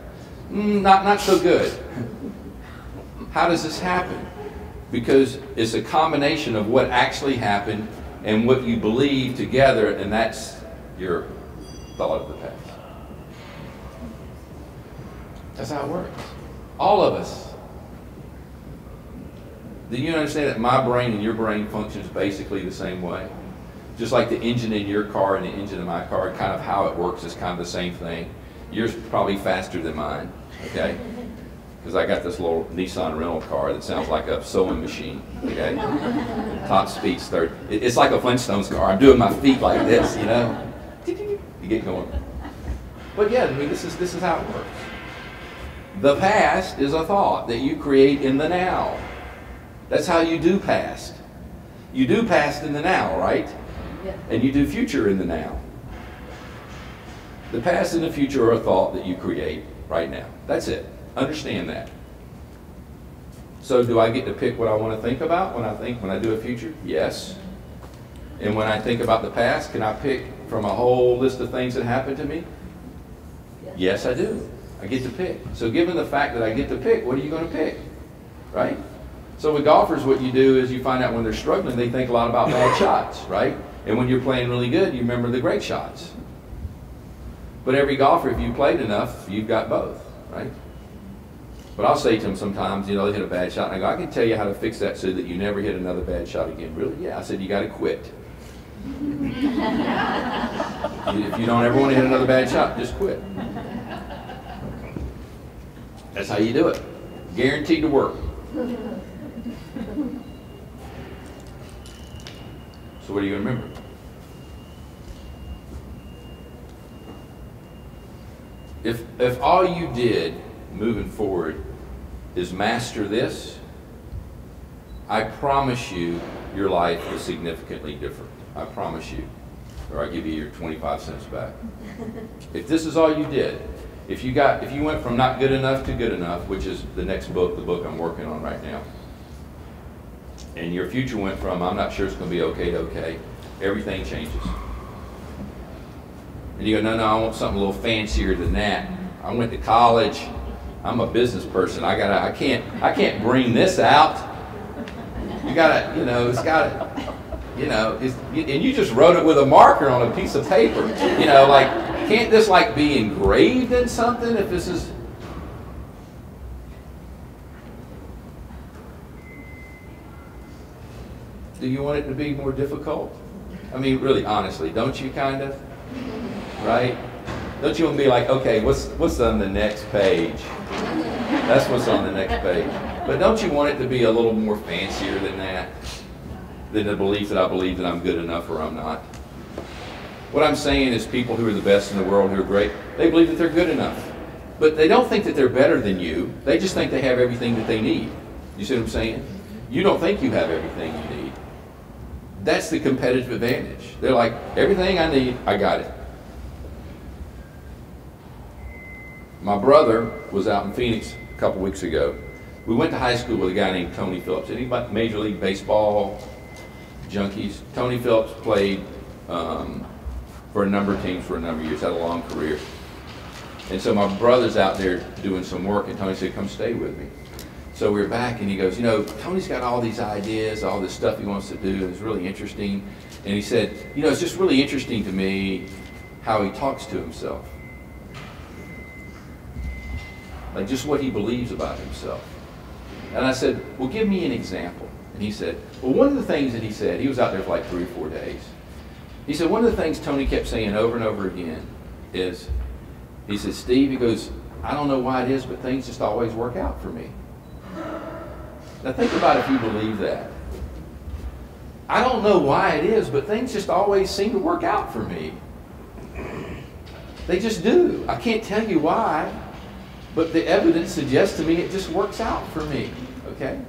Not so good. How does this happen? Because it's a combination of what actually happened and what you believe together, and that's your thought of the past. That's how it works. All of us. Do you understand that my brain and your brain functions basically the same way? Just like the engine in your car and the engine in my car, kind of how it works is kind of the same thing. Yours probably faster than mine, okay? Because I got this little Nissan rental car that sounds like a sewing machine, okay? Top speed's 30. It's like a Flintstones car. I'm doing my feet like this, you know? You get going. But yeah, I mean, this is how it works. The past is a thought that you create in the now. That's how you do past. You do past in the now, right? Yeah. And you do future in the now. The past and the future are a thought that you create right now. That's it. Understand that. So do I get to pick what I want to think about when I do a future? Yes. And when I think about the past, can I pick from a whole list of things that happened to me? Yes, I do. I get to pick. So given the fact that I get to pick, what are you going to pick? Right? So with golfers, what you do is you find out when they're struggling, they think a lot about bad shots, right? And when you're playing really good, you remember the great shots. But every golfer, if you played enough, you've got both, right? But I'll say to them sometimes, you know, they hit a bad shot, and I go, I can tell you how to fix that so that you never hit another bad shot again. Really? Yeah. I said, you got to quit. If you don't ever want to hit another bad shot, just quit. That's how you do it. Guaranteed to work. So what do you remember? If all you did moving forward is master this, I promise you your life is significantly different. I promise you. Or I'll give you your 25 cents back. If this is all you did, if you went from not good enough to good enough, which is the next book, the book I'm working on right now, and your future went from I'm not sure it's going to be okay to okay, everything changes. And you go, no, I want something a little fancier than that. I went to college. I'm a business person. I can't bring this out. You gotta, you know, it's gotta, you know, and you just wrote it with a marker on a piece of paper. You know, like, can't this like be engraved in something if this is? Do you want it to be more difficult? I mean, really, honestly, don't you kind of? Right? Don't you want to be like, okay, what's on the next page? That's what's on the next page. But don't you want it to be a little more fancier than that? Than the belief that I believe that I'm good enough or I'm not? What I'm saying is people who are the best in the world, who are great, they believe that they're good enough. But they don't think that they're better than you. They just think they have everything that they need. You see what I'm saying? You don't think you have everything you need. That's the competitive advantage. They're like, everything I need, I got it. My brother was out in Phoenix a couple weeks ago. We went to high school with a guy named Tony Phillips. Anybody Major League Baseball junkies? Tony Phillips played for a number of teams for a number of years, had a long career. And so my brother's out there doing some work, and Tony said, come stay with me. So we were back, and he goes, you know, Tony's got all these ideas, all this stuff he wants to do, and it's really interesting. And he said, you know, it's just really interesting to me how he talks to himself. Like just what he believes about himself. And I said, well, give me an example. And he said, well, one of the things that he said, he was out there for like 3 or 4 days. He said, one of the things Tony kept saying over and over again is, he said, Steve, he goes, I don't know why it is, but things just always work out for me. Now think about if you believe that. I don't know why it is, but things just always seem to work out for me. They just do. I can't tell you why, but the evidence suggests to me it just works out for me, okay?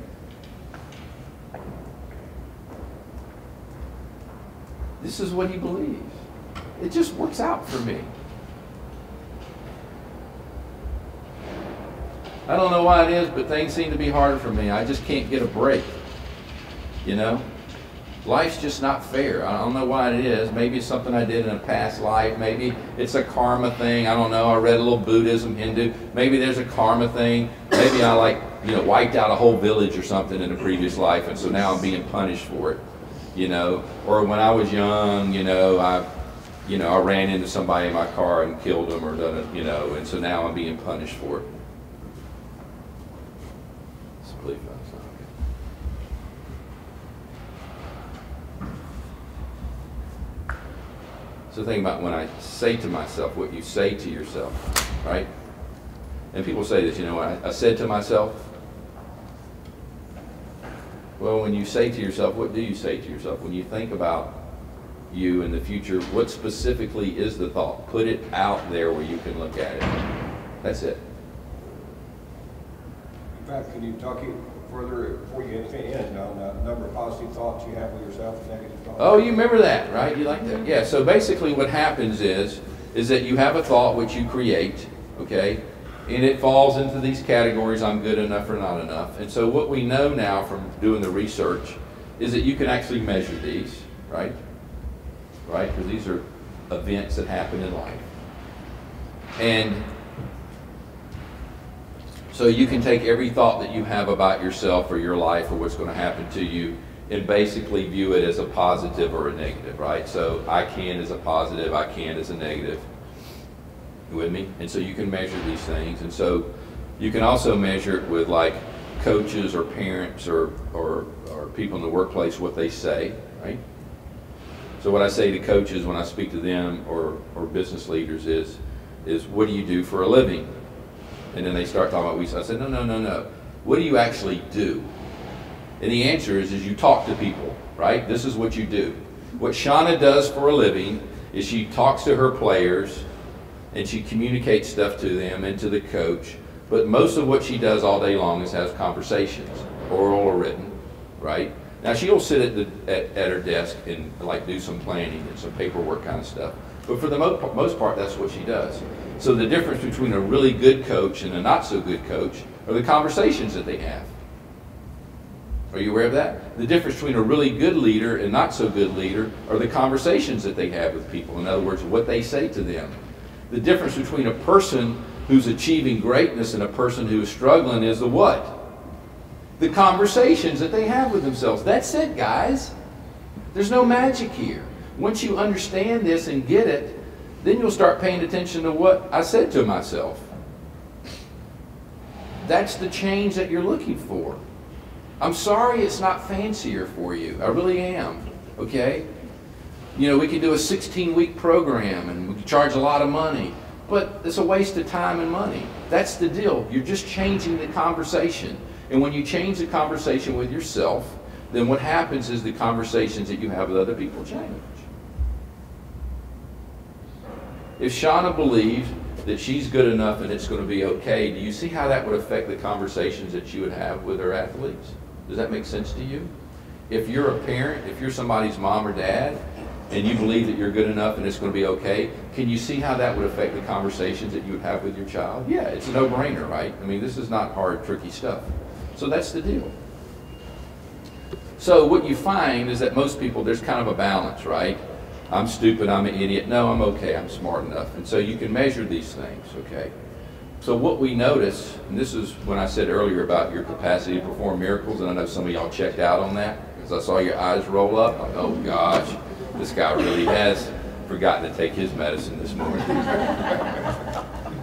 This is what he believes. It just works out for me. I don't know why it is, but things seem to be harder for me. I just can't get a break, you know? Life's just not fair. I don't know why it is. Maybe it's something I did in a past life. Maybe it's a karma thing. I don't know. I read a little Buddhism, Hindu. Maybe there's a karma thing. Maybe I wiped out a whole village or something in a previous life, and so now I'm being punished for it, you know? Or when I was young, I ran into somebody in my car and killed them or done it, and so now I'm being punished for it. It's a belief. So think about when I say to myself, what you say to yourself, right? And people say this, I said to myself. Well, when you say to yourself, what do you say to yourself? When you think about you in the future, what specifically is the thought? Put it out there where you can look at it. That's it. In fact, can you talk further before you end on the number of positive thoughts you have with yourself and negative thoughts? Oh, you remember that, right? You like that? Yeah, so basically what happens is that you have a thought which you create, okay? And it falls into these categories, I'm good enough or not enough. And so what we know now from doing the research is that you can actually measure these, right? Right? Because these are events that happen in life. And so you can take every thought that you have about yourself or your life or what's going to happen to you and basically view it as a positive or a negative, right? So I can as a positive, I can as a negative. You with me? And so you can measure these things. And so you can also measure it with like coaches or parents or people in the workplace, what they say, right? So what I say to coaches when I speak to them or business leaders is what do you do for a living? And then they start talking about I said, no. What do you actually do? And the answer is you talk to people, right? This is what you do. What Shauna does for a living is she talks to her players and she communicates stuff to them and to the coach. But most of what she does all day long is has conversations, oral or written, right? Now she'll sit at her desk and like do some planning and some paperwork kind of stuff. But for the most part, that's what she does. So the difference between a really good coach and a not so good coach are the conversations that they have. Are you aware of that? The difference between a really good leader and not so good leader are the conversations that they have with people. In other words, what they say to them. The difference between a person who's achieving greatness and a person who is struggling is the what? The conversations that they have with themselves. That's it, guys. There's no magic here. Once you understand this and get it, then you'll start paying attention to what I said to myself. That's the change that you're looking for. I'm sorry it's not fancier for you. I really am, okay? We could do a 16-week program and we could charge a lot of money, but it's a waste of time and money. That's the deal. You're just changing the conversation. And when you change the conversation with yourself, then what happens is the conversations that you have with other people change. If Shauna believes that she's good enough and it's going to be okay, do you see how that would affect the conversations that you would have with her athletes? Does that make sense to you? If you're a parent, if you're somebody's mom or dad, and you believe that you're good enough and it's going to be okay, can you see how that would affect the conversations that you would have with your child? Yeah, it's a no-brainer, right? I mean, this is not hard, tricky stuff. So that's the deal. So what you find is that most people, there's kind of a balance, right? I'm stupid, I'm an idiot. No, I'm okay, I'm smart enough. And so you can measure these things, okay? So what we notice, and this is when I said earlier about your capacity to perform miracles, and I know some of y'all checked out on that, because I saw your eyes roll up, like, oh gosh, this guy really has forgotten to take his medicine this morning.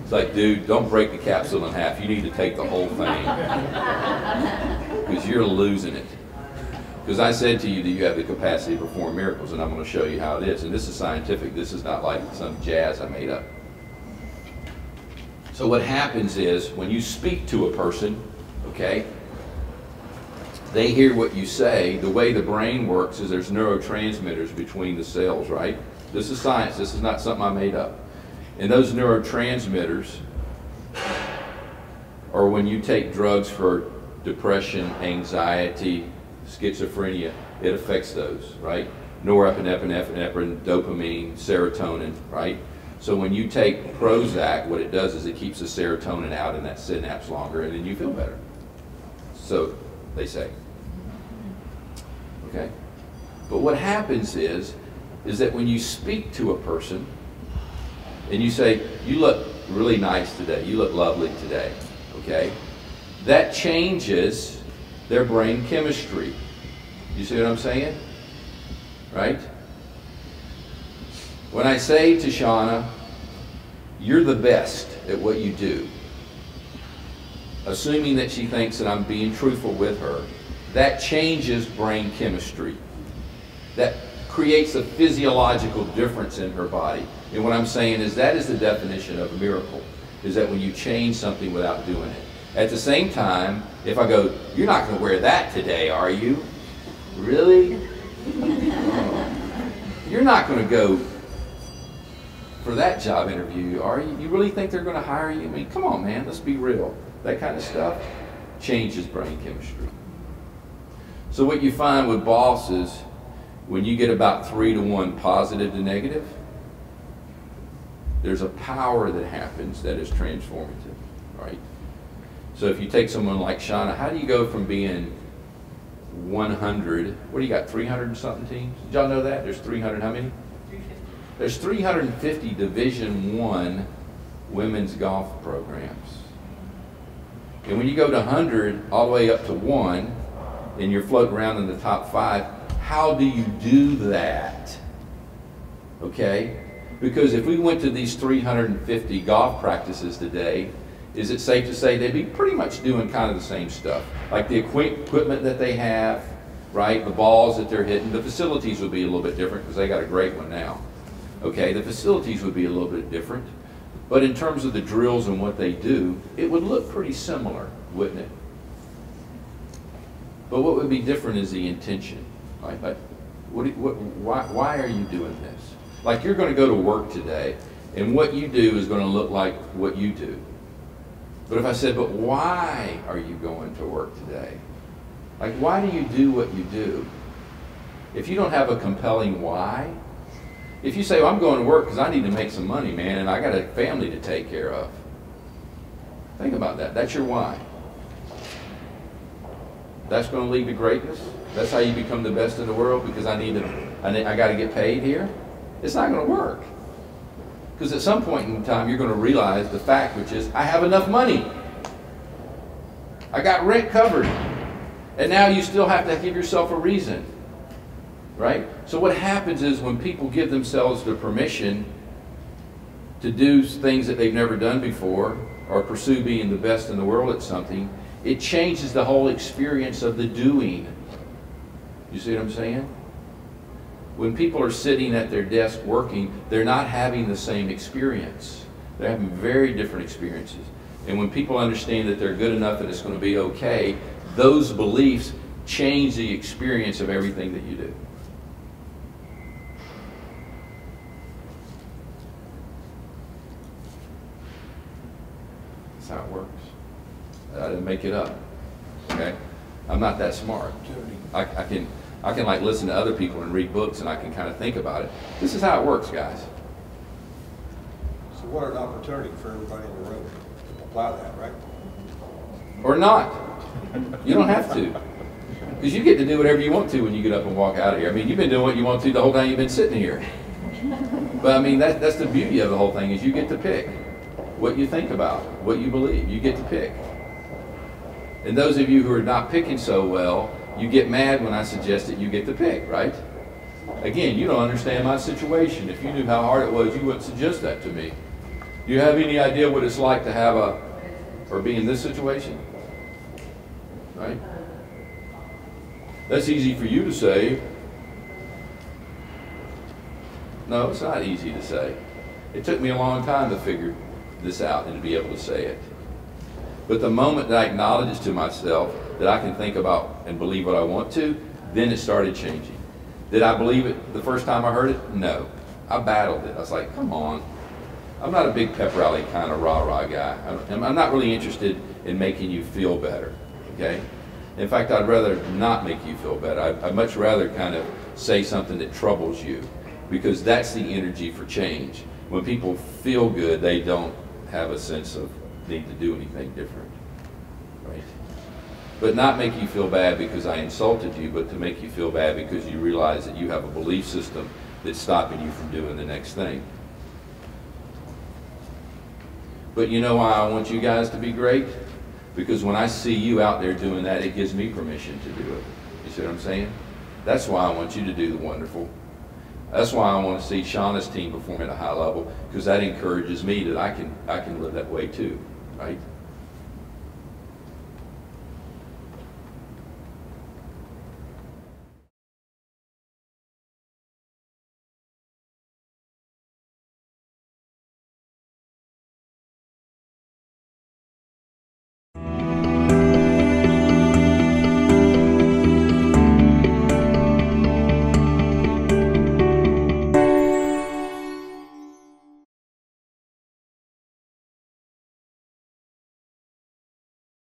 It's like, dude, don't break the capsule in half. You need to take the whole thing, because you're losing it. Because I said to you that you have the capacity to perform miracles, and I'm going to show you how it is. And this is scientific. This is not like some jazz I made up. So what happens is, when you speak to a person, okay, they hear what you say. The way the brain works is there's neurotransmitters between the cells, right? This is science. This is not something I made up. And those neurotransmitters, or when you take drugs for depression, anxiety, schizophrenia, it affects those, right? Norepinephrine, dopamine, serotonin, right? So when you take Prozac, what it does is it keeps the serotonin out in that synapse longer, and then you feel better. So they say. Okay? But what happens is that when you speak to a person and you say, you look really nice today, you look lovely today, okay? That changes their brain chemistry. You see what I'm saying? Right? When I say to Shauna, you're the best at what you do, assuming that she thinks that I'm being truthful with her, that changes brain chemistry. That creates a physiological difference in her body. And what I'm saying is that is the definition of a miracle, is that when you change something without doing it. At the same time, if I go, you're not going to wear that today, are you? Really? You're not going to go for that job interview, are you? You really think they're going to hire you? I mean, come on, man, let's be real. That kind of stuff changes brain chemistry. So what you find with bosses, when you get about 3 to 1 positive to negative, there's a power that happens that is transformative, right? So if you take someone like Shauna, how do you go from being 100, what do you got, 300 and something teams? Did y'all know that? There's 300, how many? 350. There's 350 Division I women's golf programs. And when you go to 100 all the way up to 1, and you're floating around in the top 5, how do you do that? Okay? Because if we went to these 350 golf practices today, is it safe to say they'd be pretty much doing kind of the same stuff? Like the equipment that they have, right? The balls that they're hitting. The facilities would be a little bit different because they got a great one now. Okay, the facilities would be a little bit different. But in terms of the drills and what they do, it would look pretty similar, wouldn't it? But what would be different is the intention. Right? Like, why are you doing this? Like, you're going to go to work today, and what you do is going to look like what you do. But if I said, but why are you going to work today? Like, why do you do what you do? If you don't have a compelling why, if you say, well, I'm going to work because I need to make some money, man, and I got a family to take care of. Think about that. That's your why. That's going to lead to greatness. That's how you become the best in the world because I got to get paid here. It's not going to work. Because at some point in time, you're going to realize the fact, which is, I have enough money. I got rent covered. And now you still have to give yourself a reason. Right? So what happens is when people give themselves the permission to do things that they've never done before or pursue being the best in the world at something, it changes the whole experience of the doing. You see what I'm saying? When people are sitting at their desk working, they're not having the same experience. They're having very different experiences. And when people understand that they're good enough and it's going to be okay, those beliefs change the experience of everything that you do. I didn't make it up. Okay, I'm not that smart. I can like listen to other people and read books, and I can kind of think about it. This is how it works, guys. So what an opportunity for everybody in the room to apply that, right? Or not. You don't have to. Because you get to do whatever you want to when you get up and walk out of here. I mean, you've been doing what you want to the whole time you've been sitting here. But I mean, that's the beauty of the whole thing, is you get to pick what you think about, what you believe. You get to pick. And those of you who are not picking so well, you get mad when I suggest that you get to pick, right? Again, you don't understand my situation. If you knew how hard it was, you wouldn't suggest that to me. Do you have any idea what it's like to have or be in this situation? Right? That's easy for you to say. No, it's not easy to say. It took me a long time to figure this out and to be able to say it. But the moment that I acknowledged to myself that I can think about and believe what I want to, then it started changing. Did I believe it the first time I heard it? No. I battled it. I was like, come on. I'm not a big pep rally kind of rah-rah guy. I'm not really interested in making you feel better, okay? In fact, I'd rather not make you feel better. I'd much rather kind of say something that troubles you, because that's the energy for change. When people feel good, they don't have a sense of need to do anything different, right? But not make you feel bad because I insulted you, but to make you feel bad because you realize that you have a belief system that's stopping you from doing the next thing. But you know why I want you guys to be great? Because when I see you out there doing that, it gives me permission to do it. You see what I'm saying? That's why I want you to do the wonderful. That's why I want to see Shauna's team perform at a high level, because that encourages me that I can live that way too, right?